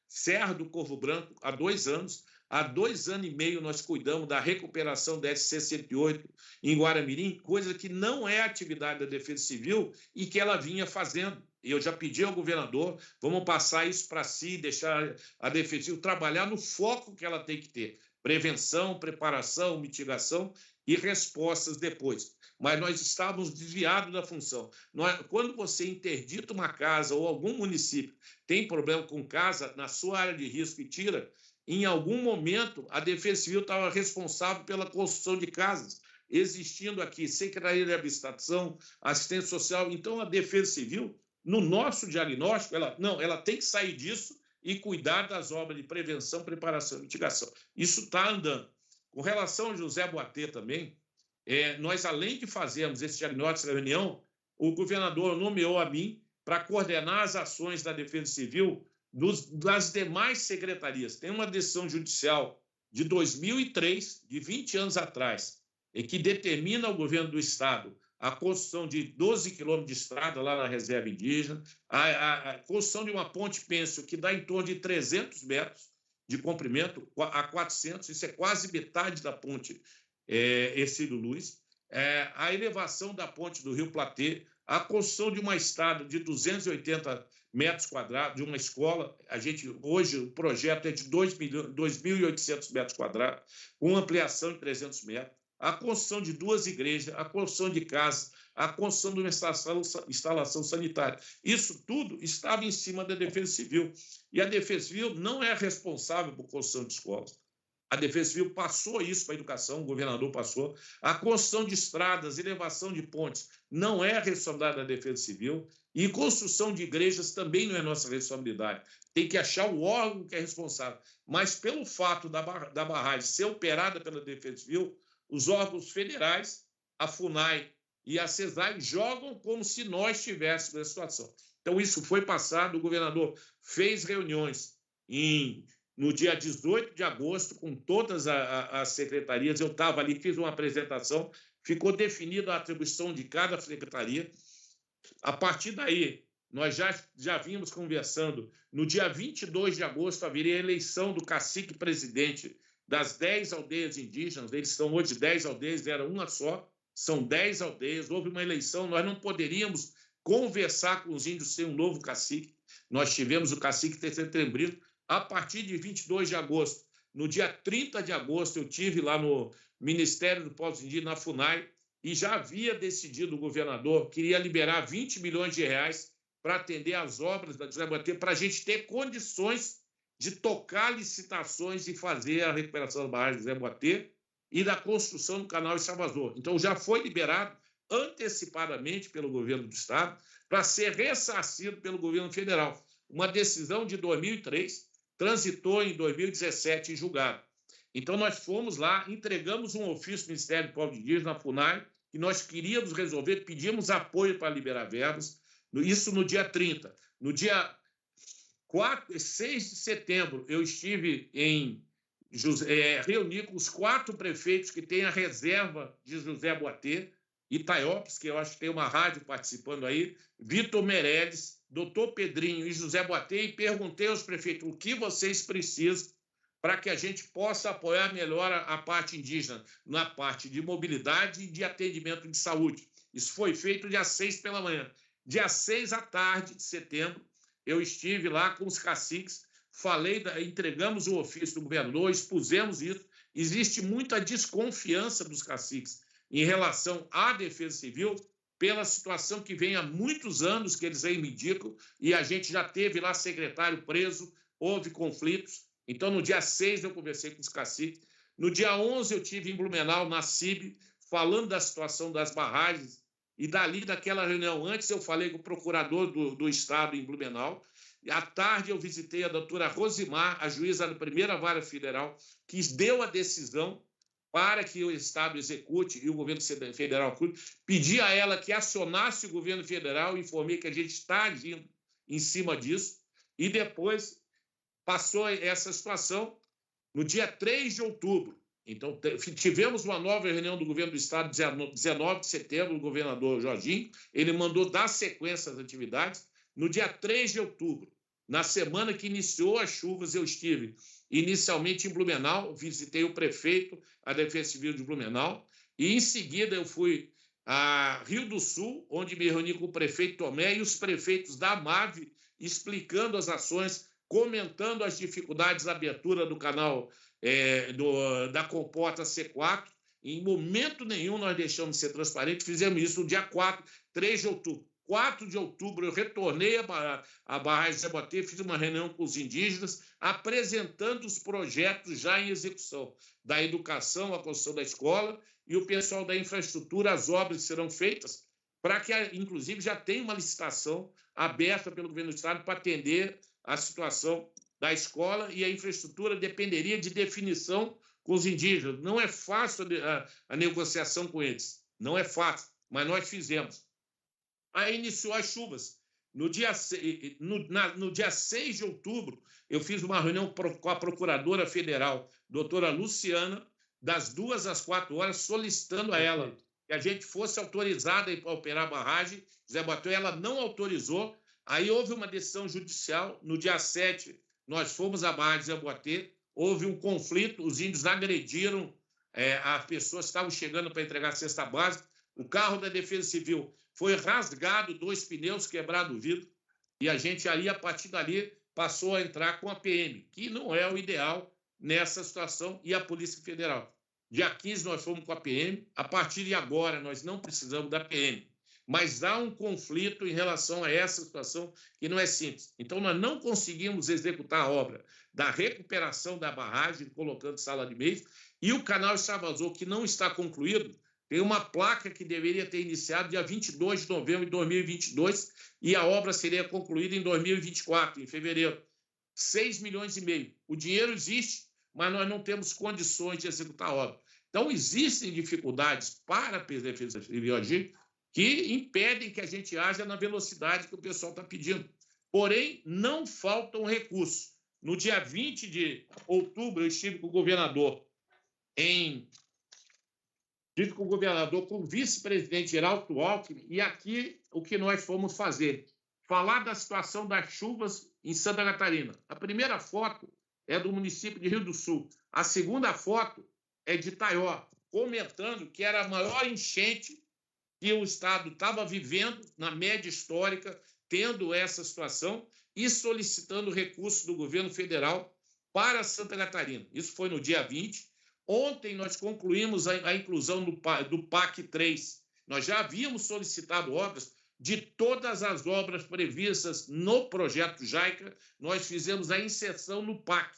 Serra do Corvo Branco há 2 anos. Há 2 anos e meio nós cuidamos da recuperação da SC-108 em Guaramirim, coisa que não é atividade da Defesa Civil e que ela vinha fazendo. Eu já pedi ao governador, vamos passar isso para si, deixar a Defesa Civil trabalhar no foco que ela tem que ter. Prevenção, preparação, mitigação e respostas depois. Mas nós estávamos desviados da função. Quando você interdita uma casa ou algum município tem problema com casa na sua área de risco e tira, em algum momento a Defesa Civil estava responsável pela construção de casas, existindo aqui Secretaria de Habitação, Assistência Social. Então a Defesa Civil, no nosso diagnóstico, ela tem que sair disso e cuidar das obras de prevenção, preparação e mitigação. Isso está andando. Com relação ao José Boatê também, nós, além de fazermos esse diagnóstico da reunião, o governador nomeou a mim para coordenar as ações da Defesa Civil das demais secretarias. Tem uma decisão judicial de 2003, de 20 anos atrás, que determina ao governo do Estado a construção de 12 quilômetros de estrada lá na reserva indígena, a construção de uma ponte pênsil que dá em torno de 300 metros de comprimento a 400, isso é quase metade da ponte Hercílio Luz, a elevação da ponte do Rio Platê, a construção de uma estrada de 280 metros quadrados, de uma escola. Hoje, o projeto é de 2.800 metros quadrados, com ampliação de 300 metros, a construção de 2 igrejas, a construção de casas, a construção de uma instalação sanitária. Isso tudo estava em cima da Defesa Civil. E a Defesa Civil não é responsável por construção de escolas. A Defesa Civil passou isso para a educação, o governador passou. A construção de estradas, elevação de pontes, não é a responsabilidade da Defesa Civil. E construção de igrejas também não é nossa responsabilidade. Tem que achar o órgão que é responsável. Mas pelo fato da barragem ser operada pela Defesa Civil, os órgãos federais, a FUNAI e a CESAI, jogam como se nós tivéssemos essa situação. Então, isso foi passado, o governador fez reuniões no dia 18 de agosto, com todas as secretarias. Eu estava ali, fiz uma apresentação, ficou definida a atribuição de cada secretaria. A partir daí, nós já vínhamos conversando. No dia 22 de agosto, haveria a eleição do cacique presidente das 10 aldeias indígenas. Eles são hoje 10 aldeias, era uma só, são 10 aldeias. Houve uma eleição, nós não poderíamos conversar com os índios sem um novo cacique. Nós tivemos o cacique Terceiro-Trembrino. A partir de 22 de agosto, no dia 30 de agosto, eu tive lá no Ministério do Povos Indígenas, na FUNAI, e já havia decidido o governador, queria liberar 20 milhões de reais para atender às obras da José Boatê, para a gente ter condições de tocar licitações e fazer a recuperação da barragem do José Boatê e da construção do canal Extravasor. Então, já foi liberado antecipadamente pelo governo do Estado para ser ressarcido pelo governo federal. Uma decisão de 2003 transitou em 2017 em julgado. Então, nós fomos lá, entregamos um ofício do Ministério do Povo Indígena, na FUNAI, que nós queríamos resolver, pedimos apoio para liberar verbas, isso no dia 30. No dia 6 de setembro, eu estive reuni com os 4 prefeitos que têm a reserva de José Boatê, Itaiópolis, que eu acho que tem uma rádio participando aí, Vitor Meirelles, doutor Pedrinho e José Boatê, e perguntei aos prefeitos o que vocês precisam para que a gente possa apoiar melhor a parte indígena, na parte de mobilidade e de atendimento de saúde. Isso foi feito dia 6 pela manhã. Dia 6 à tarde de setembro, eu estive lá com os caciques, entregamos o ofício do governador, expusemos isso. Existe muita desconfiança dos caciques em relação à Defesa Civil, pela situação que vem há muitos anos que eles reivindicam, e a gente já teve lá secretário preso, houve conflitos. Então, no dia 6, eu conversei com os caciques, No dia 11, eu tive em Blumenau, na CIB, falando da situação das barragens, e daquela reunião antes, eu falei com o procurador do Estado em Blumenau. E à tarde, eu visitei a doutora Rosimar, a juíza da primeira vara federal, que deu a decisão para que o Estado execute e o governo federal pedi a ela que acionasse o governo federal, informei que a gente está agindo em cima disso, e depois passou essa situação no dia 3 de outubro. Então, tivemos uma nova reunião do governo do Estado, 19 de setembro, o governador Jorginho, ele mandou dar sequência às atividades. No dia 3 de outubro, na semana que iniciou as chuvas, eu estive inicialmente em Blumenau, visitei o prefeito, a Defesa Civil de Blumenau, e em seguida eu fui a Rio do Sul, onde me reuni com o prefeito Tomé e os prefeitos da AMAV, explicando as ações, comentando as dificuldades da abertura do canal da comporta C4. Em momento nenhum nós deixamos de ser transparentes, fizemos isso no dia 3 de outubro. 4 de outubro eu retornei à barragem Zé Boatê, fiz uma reunião com os indígenas, apresentando os projetos já em execução, da educação, a construção da escola, e o pessoal da infraestrutura, as obras que serão feitas, para que, inclusive, já tenha uma licitação aberta pelo governo do Estado para atender a situação da escola, e a infraestrutura dependeria de definição com os indígenas. Não é fácil a negociação com eles, não é fácil, mas nós fizemos. Aí iniciou as chuvas. No dia 6 de outubro, eu fiz uma reunião com a procuradora federal, doutora Luciana, das 2 às 4 horas, solicitando a ela que a gente fosse autorizada a operar a barragem. Zé Boatê, ela não autorizou. Aí houve uma decisão judicial. No dia 7, nós fomos à barragem Zé Boatê, houve um conflito, os índios agrediram as pessoas que estavam chegando para entregar a cesta básica. O carro da Defesa Civil foi rasgado, 2 pneus, quebrado o vidro, e a gente aí, a partir dali, passou a entrar com a PM, que não é o ideal nessa situação, e a Polícia Federal. Dia 15 nós fomos com a PM, a partir de agora nós não precisamos da PM, mas há um conflito em relação a essa situação que não é simples. Então nós não conseguimos executar a obra da recuperação da barragem, colocando sala de mês, e o canal Extravasor, que não está concluído, tem uma placa que deveria ter iniciado dia 22 de novembro de 2022 e a obra seria concluída em 2024, em fevereiro. 6,5 milhões. O dinheiro existe, mas nós não temos condições de executar a obra. Então, existem dificuldades para a Defesa Civil agir que impedem que a gente haja na velocidade que o pessoal está pedindo. Porém, não faltam recursos. No dia 20 de outubro, eu estive com o governador com o vice-presidente Geraldo Alckmin, e aqui o que nós fomos fazer? Falar da situação das chuvas em Santa Catarina. A primeira foto é do município de Rio do Sul. A segunda foto é de Itaió, comentando que era a maior enchente que o Estado estava vivendo na média histórica, tendo essa situação e solicitando recursos do governo federal para Santa Catarina. Isso foi no dia 20. Ontem nós concluímos a inclusão do PAC 3. Nós já havíamos solicitado obras de todas as obras previstas no projeto JAICA, nós fizemos a inserção no PAC.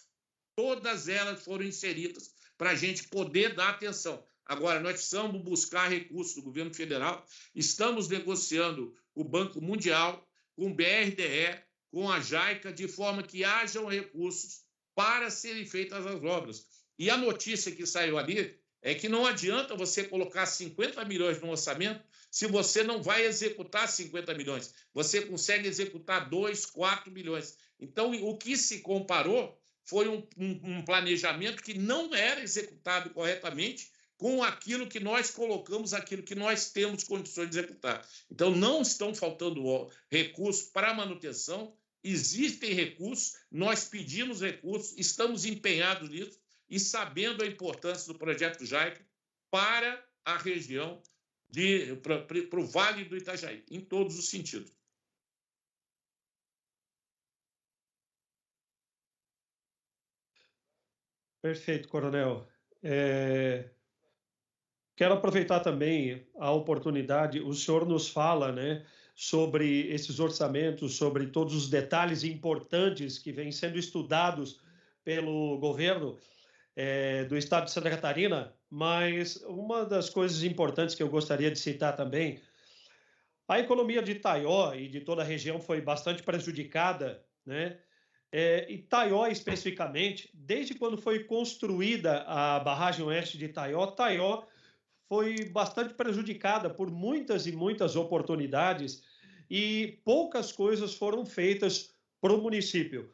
Todas elas foram inseridas para a gente poder dar atenção. Agora, nós precisamos buscar recursos do governo federal, estamos negociando com o Banco Mundial, com o BRDE, com a JAICA, de forma que hajam recursos para serem feitas as obras. E a notícia que saiu ali é que não adianta você colocar 50 milhões no orçamento se você não vai executar 50 milhões. Você consegue executar 2, 4 milhões. Então, o que se comparou foi um planejamento que não era executado corretamente com aquilo que nós colocamos, aquilo que nós temos condições de executar. Então, não estão faltando recursos para manutenção, existem recursos, nós pedimos recursos, estamos empenhados nisso, e sabendo a importância do projeto JAICA para a região, para o Vale do Itajaí, em todos os sentidos. Perfeito, coronel. Quero aproveitar também a oportunidade, o senhor nos fala, né, sobre esses orçamentos, sobre todos os detalhes importantes que vêm sendo estudados pelo governo. do estado de Santa Catarina, mas uma das coisas importantes que eu gostaria de citar também, a economia de Itaió e de toda a região foi bastante prejudicada, né? Itaió, especificamente, desde quando foi construída a barragem oeste de Itaió, Itaió foi bastante prejudicada por muitas e muitas oportunidades e poucas coisas foram feitas para o município.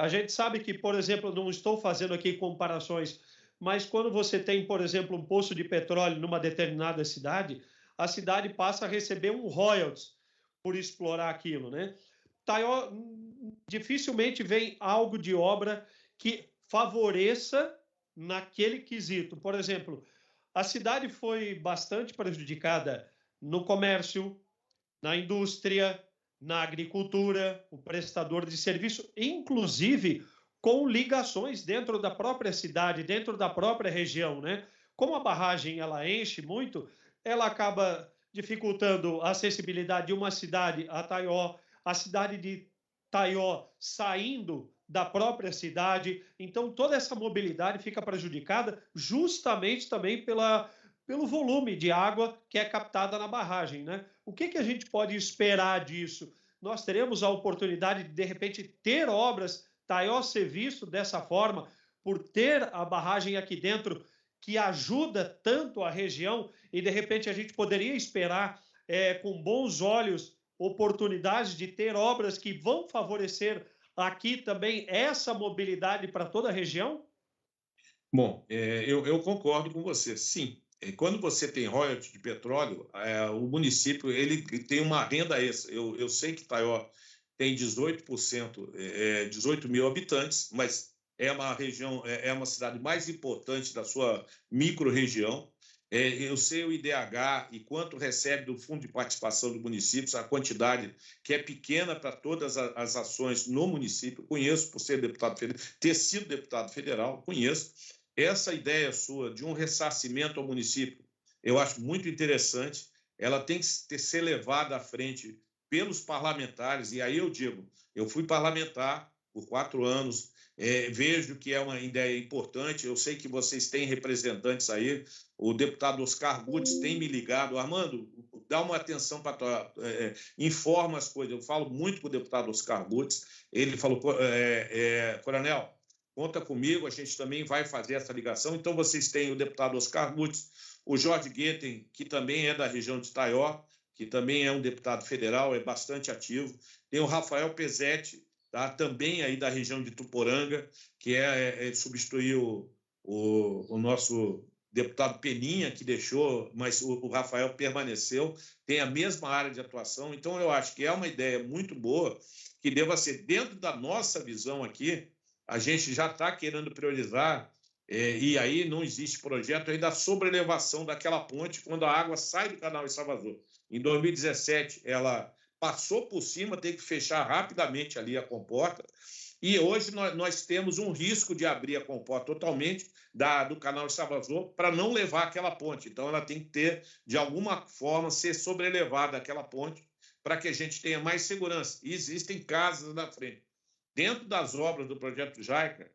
A gente sabe que, por exemplo, não estou fazendo aqui comparações, mas quando você tem, por exemplo, um poço de petróleo numa determinada cidade, a cidade passa a receber um royalties por explorar aquilo, né? Itaió dificilmente vem algo de obra que favoreça naquele quesito. Por exemplo, a cidade foi bastante prejudicada no comércio, na indústria, na agricultura, o prestador de serviço, inclusive com ligações dentro da própria cidade, dentro da própria região, né? Como a barragem ela enche muito, ela acaba dificultando a acessibilidade de uma cidade a Itaió, a cidade de Itaió saindo da própria cidade. Então, toda essa mobilidade fica prejudicada justamente também pelo volume de água que é captada na barragem, né? O que a gente pode esperar disso? Nós teremos a oportunidade de repente, ter obras, Itaió ser visto dessa forma, por ter a barragem aqui dentro, que ajuda tanto a região, e de repente a gente poderia esperar com bons olhos oportunidades de ter obras que vão favorecer aqui também essa mobilidade para toda a região? Bom, eu concordo com você, sim. Quando você tem royalties de petróleo, o município ele tem uma renda extra. Eu sei que Itaió tem 18%, 18 mil habitantes, mas é uma região, é uma cidade mais importante da sua micro-região. Eu sei o IDH e quanto recebe do Fundo de Participação do município, a quantidade que é pequena para todas as ações no município. Conheço por ser deputado federal, ter sido deputado federal, conheço. Essa ideia sua de um ressarcimento ao município, eu acho muito interessante. Ela tem que ser levada à frente pelos parlamentares, e aí eu digo, eu fui parlamentar por 4 anos, vejo que é uma ideia importante, eu sei que vocês têm representantes aí, o deputado Oscar Gutz tem me ligado, Armando, dá uma atenção para informa as coisas, eu falo muito com o deputado Oscar Gutz, ele falou, coronel, conta comigo, a gente também vai fazer essa ligação. Então, vocês têm o deputado Oscar Gutz, o Jorge Guetem, que também é da região de Itaió, que também é um deputado federal, é bastante ativo. Tem o Rafael Pesetti, tá? Também aí da região de Tuporanga, que substituiu o nosso deputado Peninha, que deixou, mas o Rafael permaneceu, tem a mesma área de atuação. Então, eu acho que é uma ideia muito boa, que deva ser dentro da nossa visão aqui. A gente já está querendo priorizar, e aí não existe projeto aí da sobrelevação daquela ponte quando a água sai do canal de Salvador. Em 2017, ela passou por cima, tem que fechar rapidamente ali a comporta, e hoje nós temos um risco de abrir a comporta totalmente do canal de Salvador para não levar aquela ponte. Então, ela tem que ter, de alguma forma, ser sobrelevada aquela ponte para que a gente tenha mais segurança. E existem casas na frente. Dentro das obras do projeto JAICA,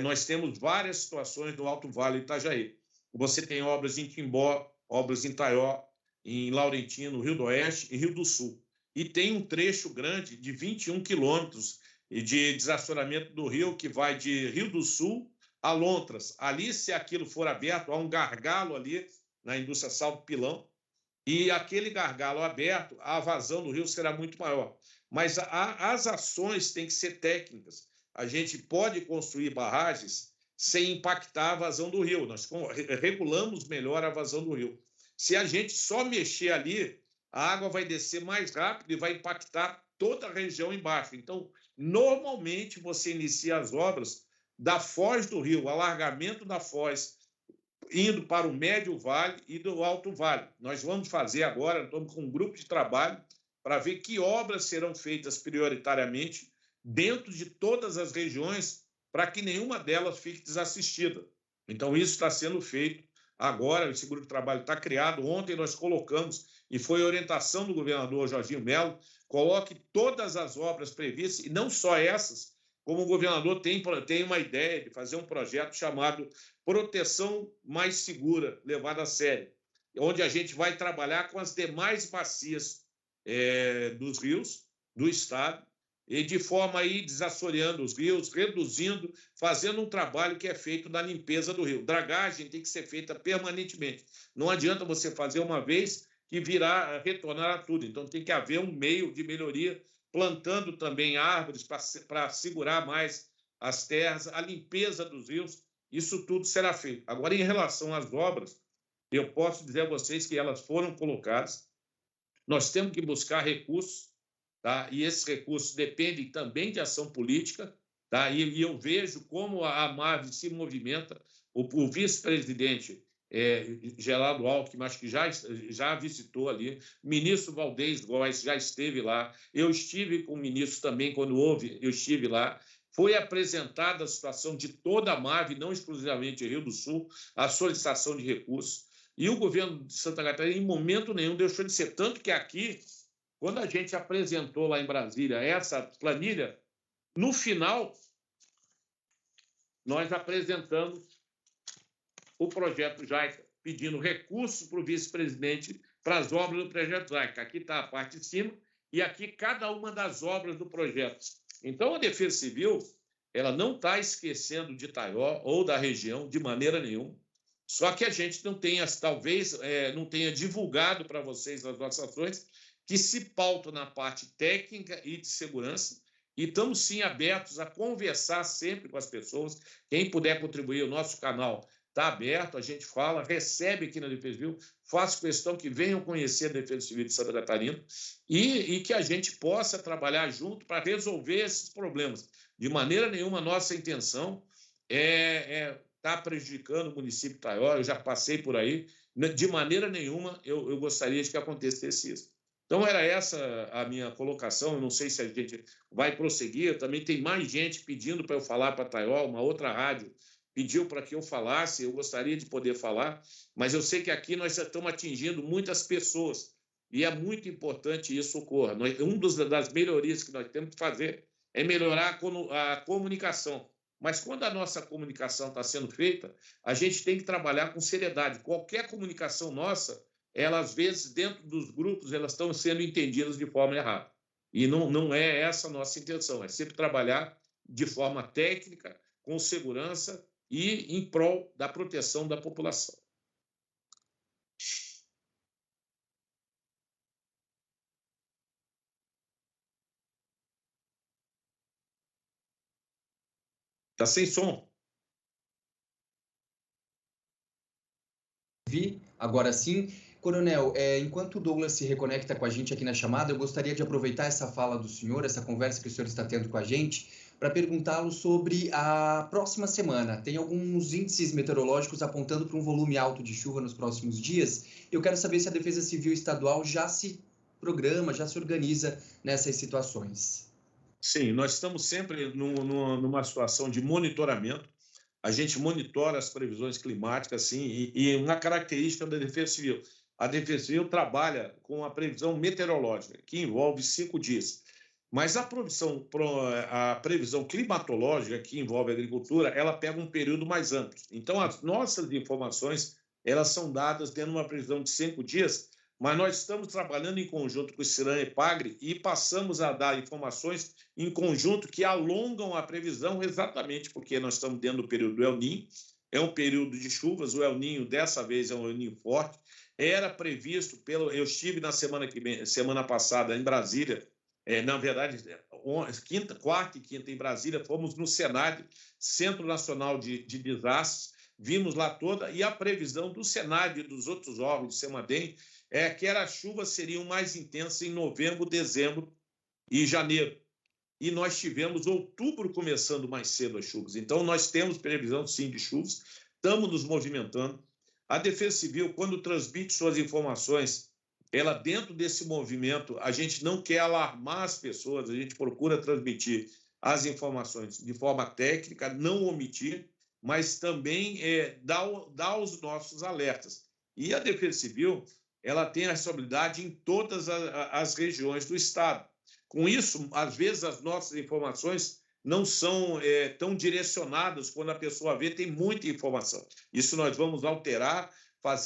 nós temos várias situações do Alto Vale do Itajaí. Você tem obras em Timbó, obras em Itaió, em Laurentino, Rio do Oeste e Rio do Sul. E tem um trecho grande de 21 quilômetros de desacionamento do rio, que vai de Rio do Sul a Lontras. Ali, se aquilo for aberto, há um gargalo ali na indústria Salto Pilão, e aquele gargalo aberto, a vazão do rio será muito maior. Mas as ações têm que ser técnicas. A gente pode construir barragens sem impactar a vazão do rio. Nós regulamos melhor a vazão do rio. Se a gente só mexer ali, a água vai descer mais rápido e vai impactar toda a região embaixo. Então, normalmente, você inicia as obras da foz do rio, o alargamento da foz, indo para o Médio Vale e do Alto Vale. Nós vamos fazer agora, estamos com um grupo de trabalho para ver que obras serão feitas prioritariamente dentro de todas as regiões para que nenhuma delas fique desassistida. Então, isso está sendo feito agora, esse grupo de trabalho está criado. Ontem nós colocamos, e foi orientação do governador Jorginho Melo, coloque todas as obras previstas, e não só essas, como o governador tem uma ideia de fazer um projeto chamado Proteção Mais Segura, levado a sério, onde a gente vai trabalhar com as demais bacias dos rios do estado, e de forma a ir desassoreando os rios, reduzindo, fazendo um trabalho que é feito na limpeza do rio. Dragagem tem que ser feita permanentemente. Não adianta você fazer uma vez que retornar a tudo. Então, tem que haver um meio de melhoria, plantando também árvores para segurar mais as terras, a limpeza dos rios. Isso tudo será feito. Agora, em relação às obras, eu posso dizer a vocês que elas foram colocadas. Nós temos que buscar recursos, tá? E esses recursos dependem também de ação política, tá? E eu vejo como a MAVE se movimenta. O vice-presidente Geraldo Alckmin, acho que já visitou ali, o ministro Valdez Góes já esteve lá, eu estive com o ministro também, quando houve, eu estive lá. Foi apresentada a situação de toda a MAVE, não exclusivamente Rio do Sul, a solicitação de recursos. E o governo de Santa Catarina, em momento nenhum, deixou de ser. Tanto que aqui, quando a gente apresentou lá em Brasília essa planilha, no final, nós apresentamos o projeto JAICA, pedindo recurso para o vice-presidente para as obras do projeto JAICA. Aqui está a parte de cima e aqui cada uma das obras do projeto. Então, a Defesa Civil, ela não está esquecendo de Taió ou da região de maneira nenhuma, só que a gente não tenha, talvez, não tenha divulgado para vocês as nossas ações, que se pautam na parte técnica e de segurança, e estamos, sim, abertos a conversar sempre com as pessoas. Quem puder contribuir, o nosso canal está aberto, a gente fala, recebe aqui na Defesa Civil, faço questão que venham conhecer a Defesa Civil de Santa Catarina e que a gente possa trabalhar junto para resolver esses problemas. De maneira nenhuma, a nossa intenção está prejudicando o município de Taió, eu já passei por aí, de maneira nenhuma eu gostaria de que acontecesse isso. Então, era essa a minha colocação, eu não sei se a gente vai prosseguir, também tem mais gente pedindo para eu falar para Taió, uma outra rádio pediu para que eu falasse, eu gostaria de poder falar, mas eu sei que aqui nós já estamos atingindo muitas pessoas, e é muito importante isso ocorra. Uma das melhorias que nós temos que fazer é melhorar a comunicação. Mas quando a nossa comunicação está sendo feita, a gente tem que trabalhar com seriedade. Qualquer comunicação nossa, ela, às vezes, dentro dos grupos, elas estão sendo entendidas de forma errada. E não é essa a nossa intenção, é sempre trabalhar de forma técnica, com segurança e em prol da proteção da população. Está sem som. Agora sim. Coronel, enquanto o Douglas se reconecta com a gente aqui na chamada, eu gostaria de aproveitar essa fala do senhor, essa conversa que o senhor está tendo com a gente, para perguntá-lo sobre a próxima semana. Tem alguns índices meteorológicos apontando para um volume alto de chuva nos próximos dias. Eu quero saber se a Defesa Civil Estadual já se programa, já se organiza nessas situações. Sim, nós estamos sempre numa situação de monitoramento. A gente monitora as previsões climáticas, sim, e uma característica da Defesa Civil. A Defesa Civil trabalha com a previsão meteorológica, que envolve 5 dias. Mas a previsão climatológica, que envolve a agricultura, ela pega um período mais amplo. Então, as nossas informações, elas são dadas dentro de uma previsão de 5 dias, mas nós estamos trabalhando em conjunto com o Ciran Epagre e passamos a dar informações em conjunto que alongam a previsão, exatamente porque nós estamos dentro do período do El Niño, é um período de chuvas, o El Niño dessa vez é um El Niño forte, era previsto eu estive na semana passada em Brasília, na verdade, quarta e quinta em Brasília, fomos no Senad, Centro Nacional de Desastres, vimos lá toda, e a previsão do Senad e dos outros órgãos de Semadem é que as chuvas seriam mais intensas em novembro, dezembro e janeiro. E nós tivemos outubro começando mais cedo as chuvas. Então, nós temos previsão, sim, de chuvas, estamos nos movimentando. A Defesa Civil, quando transmite suas informações, ela, dentro desse movimento, a gente não quer alarmar as pessoas, a gente procura transmitir as informações de forma técnica, não omitir, mas também dar os nossos alertas. E a Defesa Civil, ela tem a responsabilidade em todas as regiões do Estado. Com isso, às vezes, as nossas informações não são tão direcionadas. Quando a pessoa vê, tem muita informação. Isso nós vamos alterar,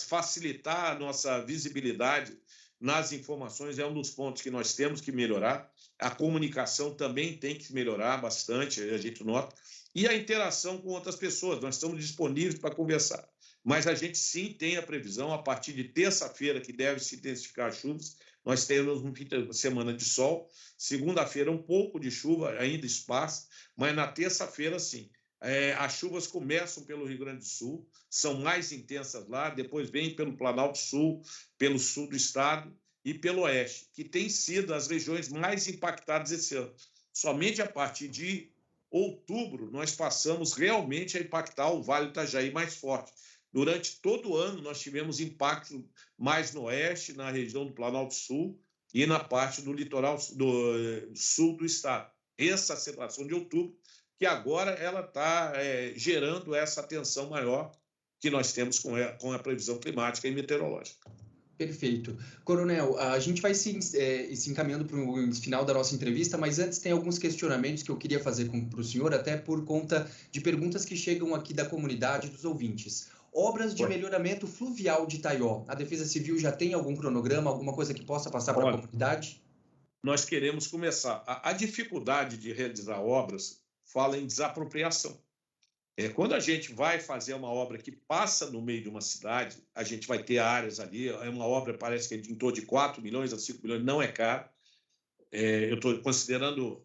facilitar a nossa visibilidade nas informações, é um dos pontos que nós temos que melhorar. A comunicação também tem que melhorar bastante, a gente nota, e a interação com outras pessoas. Nós estamos disponíveis para conversar, mas a gente sim tem a previsão, a partir de terça-feira, que deve se intensificar as chuvas. Nós temos uma semana de sol, segunda-feira um pouco de chuva, ainda esparsa, mas na terça-feira sim. As chuvas começam pelo Rio Grande do Sul, são mais intensas lá, depois vem pelo Planalto Sul, pelo sul do estado e pelo oeste, que tem sido as regiões mais impactadas esse ano. Somente a partir de outubro nós passamos realmente a impactar o Vale do Itajaí mais forte. Durante todo o ano nós tivemos impacto mais no oeste, na região do Planalto Sul e na parte do litoral do sul do estado. Essa aceleração de outubro, que agora ela está gerando essa tensão maior que nós temos com a previsão climática e meteorológica. Perfeito. Coronel, a gente vai se encaminhando para o final da nossa entrevista, mas antes tem alguns questionamentos que eu queria fazer para o senhor, até por conta de perguntas que chegam aqui da comunidade, dos ouvintes. Obras de melhoramento fluvial de Itaió. A Defesa Civil já tem algum cronograma, alguma coisa que possa passar para a comunidade? Nós queremos começar. A dificuldade de realizar obras fala em desapropriação. Quando a gente vai fazer uma obra que passa no meio de uma cidade, a gente vai ter áreas ali, é uma obra, parece que é de em torno de 4 milhões a 5 milhões, não é caro. Eu estou considerando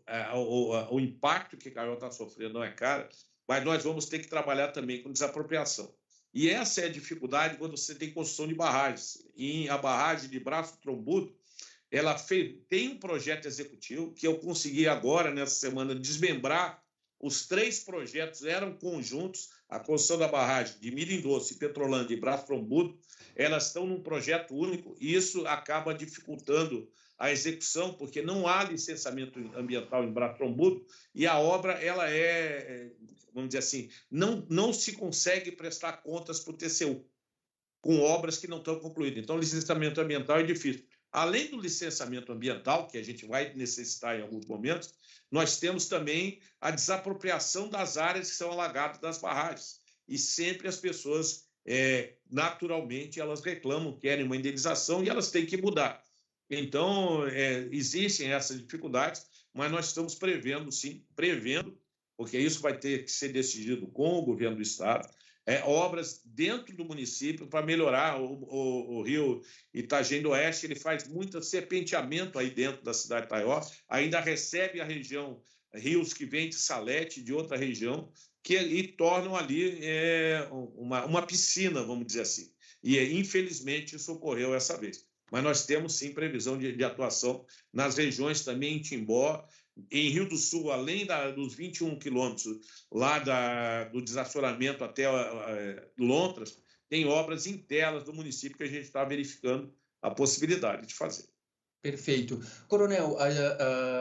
o impacto que Caió está sofrendo, não é caro, mas nós vamos ter que trabalhar também com desapropriação. E essa é a dificuldade quando você tem construção de barragens. E a barragem de Braço Trombudo, ela tem um projeto executivo que eu consegui agora, nessa semana, desmembrar. Os 3 projetos eram conjuntos. A construção da barragem de Milho Doce, Petrolândia e Braço Trombudo, elas estão num projeto único, e isso acaba dificultando a execução, porque não há licenciamento ambiental em Braço Trombudo, e a obra, ela vamos dizer assim, não se consegue prestar contas para o TCU, com obras que não estão concluídas. Então, o licenciamento ambiental é difícil. Além do licenciamento ambiental, que a gente vai necessitar em alguns momentos, nós temos também a desapropriação das áreas que são alagadas das barragens. E sempre as pessoas, naturalmente, elas reclamam, querem uma indenização e elas têm que mudar. Então, existem essas dificuldades, mas nós estamos prevendo, porque isso vai ter que ser decidido com o governo do estado, obras dentro do município para melhorar o rio Itajaí do Oeste. Ele faz muito serpenteamento aí dentro da cidade de Itaió, ainda recebe a região, rios que vêm de Salete, de outra região, e tornam ali uma piscina, vamos dizer assim. E, infelizmente, isso ocorreu essa vez. Mas nós temos, sim, previsão de atuação nas regiões também, em Timbó, em Rio do Sul, além dos 21 quilômetros lá do desassoramento até Lontras, tem obras internas do município que a gente está verificando a possibilidade de fazer. Perfeito. Coronel,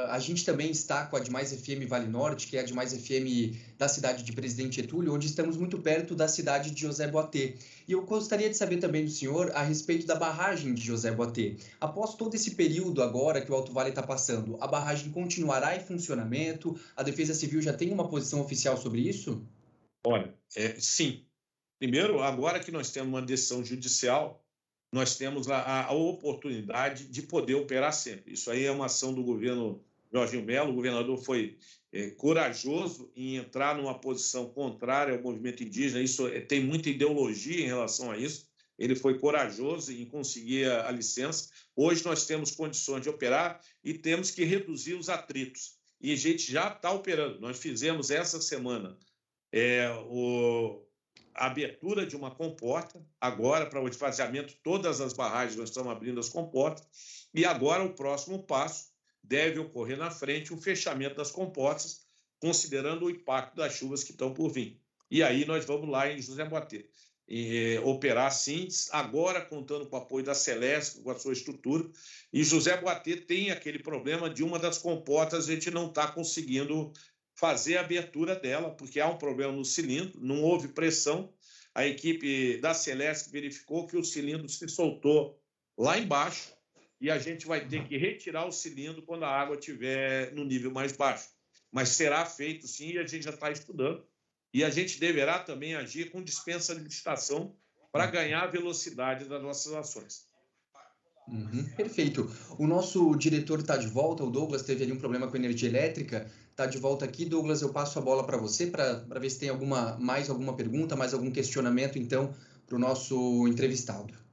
a gente também está com a Demais FM Vale Norte, que é a Demais FM da cidade de Presidente Getúlio, onde estamos muito perto da cidade de José Boatê. E eu gostaria de saber também do senhor a respeito da barragem de José Boatê. Após todo esse período agora que o Alto Vale está passando, a barragem continuará em funcionamento? A Defesa Civil já tem uma posição oficial sobre isso? Olha, sim. Primeiro, agora que nós temos uma decisão judicial, nós temos a oportunidade de poder operar sempre. Isso aí é uma ação do governo Jorginho Melo. O governador foi corajoso em entrar numa posição contrária ao movimento indígena. Isso tem muita ideologia em relação a isso. Ele foi corajoso em conseguir a licença. Hoje nós temos condições de operar e temos que reduzir os atritos. E a gente já está operando. Nós fizemos essa semana a abertura de uma comporta, agora para o esvaziamento de todas as barragens, nós estamos abrindo as comportas, e agora o próximo passo deve ocorrer na frente, o fechamento das comportas, considerando o impacto das chuvas que estão por vir. E aí nós vamos lá em José Boatê, operar sim, agora contando com o apoio da Celesc, com a sua estrutura, e José Boatê tem aquele problema de uma das comportas, a gente não está conseguindo fazer a abertura dela, porque há um problema no cilindro, não houve pressão. A equipe da Celesc verificou que o cilindro se soltou lá embaixo e a gente vai ter que retirar o cilindro quando a água estiver no nível mais baixo. mas será feito sim, e a gente já está estudando. E a gente deverá também agir com dispensa de licitação para ganhar a velocidade das nossas ações. Perfeito. O nosso diretor está de volta, o Douglas teve ali um problema com energia elétrica, está de volta aqui. Douglas, eu passo a bola para você para ver se tem mais alguma pergunta, mais algum questionamento, então, para o nosso entrevistado.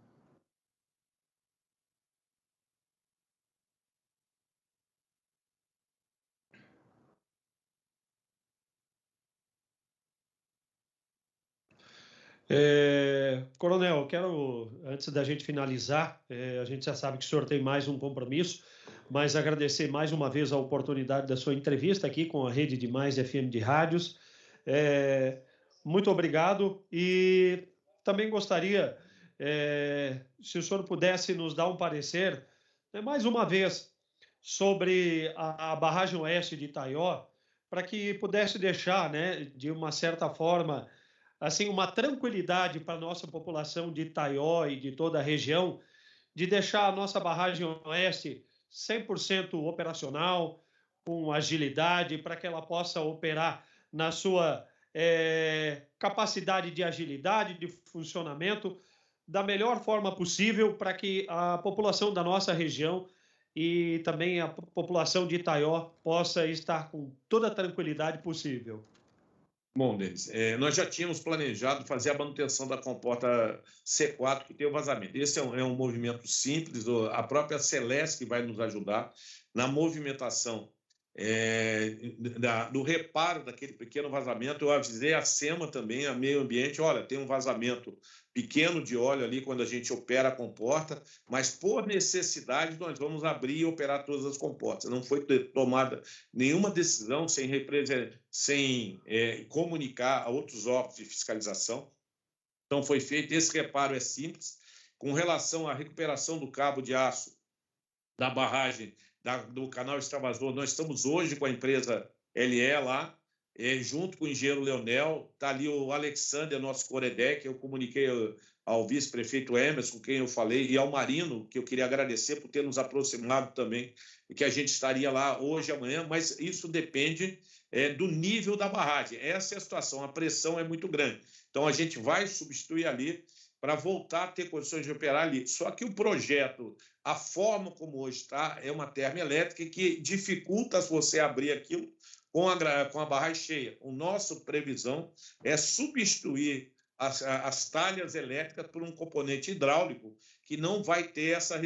Coronel, quero, antes da gente finalizar, a gente já sabe que o senhor tem mais um compromisso, mas agradecer mais uma vez a oportunidade da sua entrevista aqui com a Rede de Mais FM de Rádios. Muito obrigado e também gostaria, se o senhor pudesse nos dar um parecer, mais uma vez, sobre a barragem oeste de Itaió, para que pudesse deixar, de uma certa forma, assim, uma tranquilidade para a nossa população de Itaió e de toda a região, de deixar a nossa barragem oeste 100% operacional, com agilidade, para que ela possa operar na sua capacidade de agilidade, de funcionamento, da melhor forma possível, para que a população da nossa região e também a população de Itaió possa estar com toda a tranquilidade possível. Bom, Denis, nós já tínhamos planejado fazer a manutenção da comporta C4 que tem o vazamento. Esse é um movimento simples, a própria Celeste que vai nos ajudar na movimentação do reparo daquele pequeno vazamento. Eu avisei a SEMA também, a Meio Ambiente, olha, tem um vazamento pequeno de óleo ali quando a gente opera a comporta, mas por necessidade nós vamos abrir e operar todas as comportas. Não foi tomada nenhuma decisão sem comunicar a outros órgãos de fiscalização. Então foi feito, esse reparo é simples. Com relação à recuperação do cabo de aço da barragem do canal extravasor, nós estamos hoje com a empresa LE lá, junto com o engenheiro Leonel, está ali o Alexander, nosso Coredec, eu comuniquei ao vice-prefeito Emerson, com quem eu falei, e ao Marino, que eu queria agradecer por ter nos aproximado também, e que a gente estaria lá hoje e amanhã, mas isso depende do nível da barragem. Essa é a situação, a pressão é muito grande. Então, a gente vai substituir ali para voltar a ter condições de operar ali. Só que o projeto, a forma como hoje está, é uma termoelétrica que dificulta você abrir aquilo com a barragem cheia. A nossa previsão é substituir as talhas elétricas por um componente hidráulico que não vai ter essa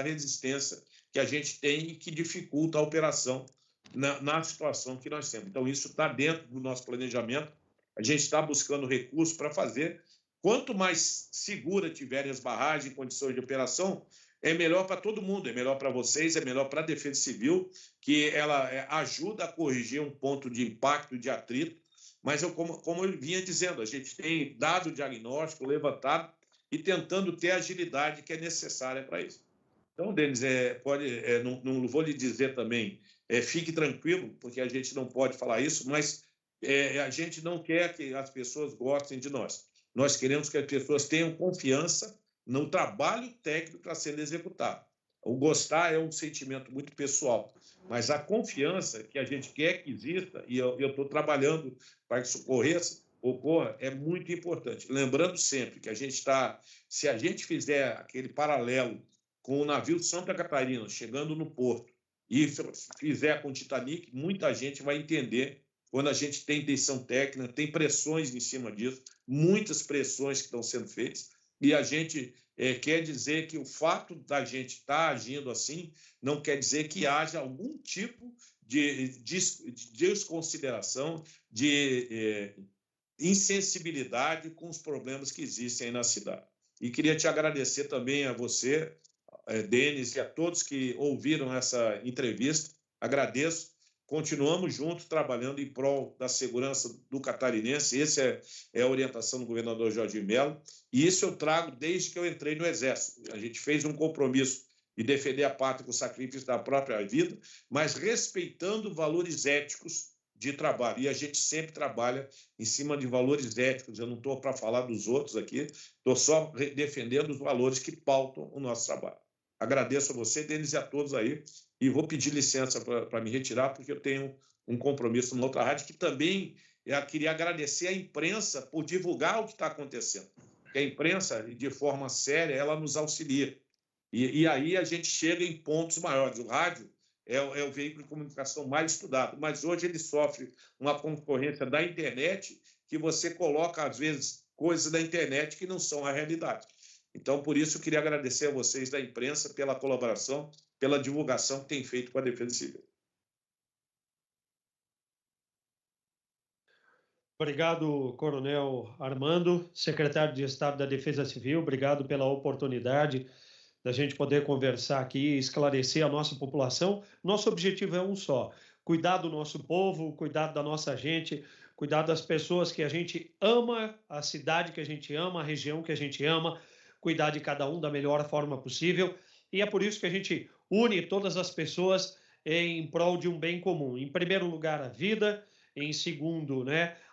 resistência que a gente tem e que dificulta a operação na situação que nós temos. Então, isso está dentro do nosso planejamento. A gente está buscando recursos para fazer. Quanto mais segura tiverem as barragens em condições de operação, é melhor para todo mundo, é melhor para vocês, é melhor para a Defesa Civil, que ela ajuda a corrigir um ponto de impacto, de atrito. Mas, como eu vinha dizendo, a gente tem dado o diagnóstico, levantado e tentando ter a agilidade que é necessária para isso. Então, Denis, não vou lhe dizer também, fique tranquilo, porque a gente não pode falar isso, mas a gente não quer que as pessoas gostem de nós. Nós queremos que as pessoas tenham confiança no trabalho técnico que está sendo executado. O gostar é um sentimento muito pessoal, mas a confiança que a gente quer que exista, e eu estou trabalhando para que isso ocorra, é muito importante. Lembrando sempre que se a gente fizer aquele paralelo com o navio Santa Catarina chegando no porto e fizer com o Titanic, muita gente vai entender quando a gente tem tensão técnica, tem pressões em cima disso, muitas pressões que estão sendo feitas, e a gente quer dizer que o fato da gente estar agindo assim não quer dizer que haja algum tipo de desconsideração, de insensibilidade com os problemas que existem aí na cidade. E queria te agradecer também a você, Denis, e a todos que ouviram essa entrevista. Agradeço. Continuamos juntos trabalhando em prol da segurança do catarinense. Essa é a orientação do governador Jorginho Melo. E isso eu trago desde que eu entrei no Exército. A gente fez um compromisso de defender a pátria com o sacrifício da própria vida, mas respeitando valores éticos de trabalho. E a gente sempre trabalha em cima de valores éticos. Eu não estou para falar dos outros aqui, estou só defendendo os valores que pautam o nosso trabalho. Agradeço a você, Denis, e a todos aí e vou pedir licença para me retirar, porque eu tenho um compromisso numa outra rádio, que também eu queria agradecer à imprensa por divulgar o que está acontecendo. Porque a imprensa, de forma séria, ela nos auxilia. E aí a gente chega em pontos maiores. O rádio é o veículo de comunicação mais estudado, mas hoje ele sofre uma concorrência da internet, que você coloca, às vezes, coisas da internet que não são a realidade. Então, por isso, eu queria agradecer a vocês da imprensa pela colaboração, pela divulgação que tem feito com a Defesa Civil. Obrigado, Coronel Armando, secretário de Estado da Defesa Civil. Obrigado pela oportunidade da gente poder conversar aqui e esclarecer a nossa população. Nosso objetivo é um só: cuidar do nosso povo, cuidar da nossa gente, cuidar das pessoas que a gente ama, a cidade que a gente ama, a região que a gente ama, cuidar de cada um da melhor forma possível. E é por isso que a gente une todas as pessoas em prol de um bem comum. Em primeiro lugar, a vida; em segundo,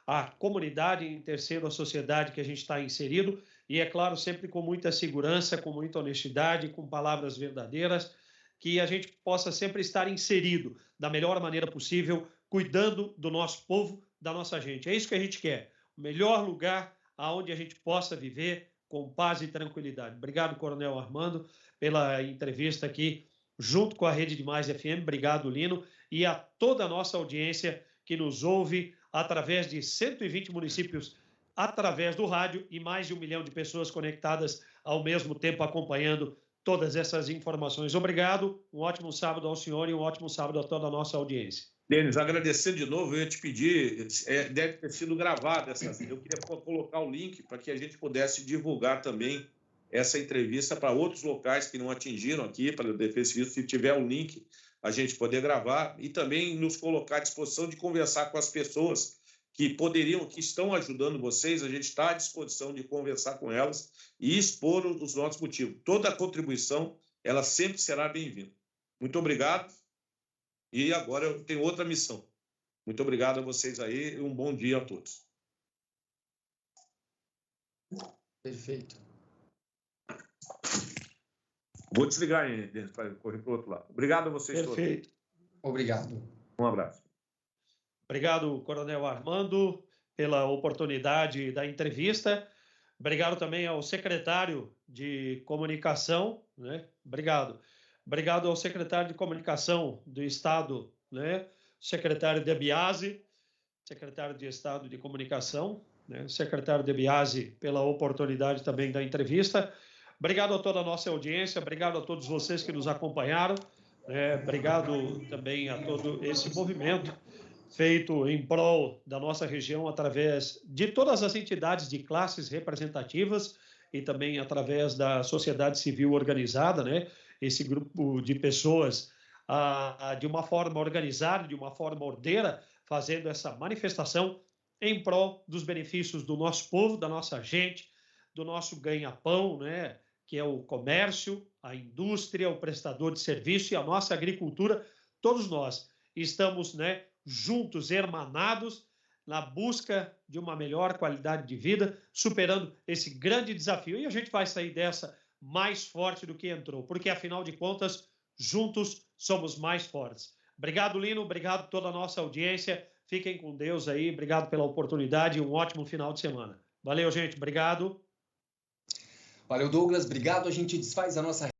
a comunidade; em terceiro, a sociedade que a gente está inserido. E, é claro, sempre com muita segurança, com muita honestidade, com palavras verdadeiras, que a gente possa sempre estar inserido da melhor maneira possível, cuidando do nosso povo, da nossa gente. É isso que a gente quer: o melhor lugar onde a gente possa viver com paz e tranquilidade. Obrigado, Coronel Armando, pela entrevista aqui, junto com a Rede de Mais FM. Obrigado, Lino, e a toda a nossa audiência que nos ouve através de 120 municípios, através do rádio, e mais de 1 milhão de pessoas conectadas ao mesmo tempo, acompanhando todas essas informações. Obrigado, um ótimo sábado ao senhor e um ótimo sábado a toda a nossa audiência. Denis, agradecer de novo, eu ia te pedir, deve ter sido gravada eu queria colocar o link para que a gente pudesse divulgar também essa entrevista para outros locais que não atingiram aqui, para a Defesa Civil. Se tiver o link, a gente poder gravar e também nos colocar à disposição de conversar com as pessoas que estão ajudando vocês. A gente está à disposição de conversar com elas e expor os nossos motivos. Toda a contribuição, ela sempre será bem-vinda. Muito obrigado. E agora eu tenho outra missão. Muito obrigado a vocês aí e um bom dia a todos. Perfeito. Vou desligar, para correr para o outro lado. Obrigado a vocês todos. Perfeito. Obrigado. Um abraço. Obrigado, Coronel Armando, pela oportunidade da entrevista. Obrigado também ao secretário de Comunicação, Obrigado. Obrigado ao secretário de Comunicação do Estado, secretário De Biasi, secretário de Estado de Comunicação, secretário De Biasi, pela oportunidade também da entrevista. Obrigado a toda a nossa audiência, obrigado a todos vocês que nos acompanharam, obrigado também a todo esse movimento feito em prol da nossa região através de todas as entidades de classes representativas e também através da sociedade civil organizada, Esse grupo de pessoas, de uma forma organizada, de uma forma ordeira, fazendo essa manifestação em prol dos benefícios do nosso povo, da nossa gente, do nosso ganha-pão, que é o comércio, a indústria, o prestador de serviço e a nossa agricultura. Todos nós estamos, juntos, hermanados, na busca de uma melhor qualidade de vida, superando esse grande desafio. E a gente vai sair dessa mais forte do que entrou, porque, afinal de contas, juntos somos mais fortes. Obrigado, Lino, obrigado a toda a nossa audiência. Fiquem com Deus aí, obrigado pela oportunidade e um ótimo final de semana. Valeu, gente, obrigado. Valeu, Douglas, obrigado. A gente desfaz a nossa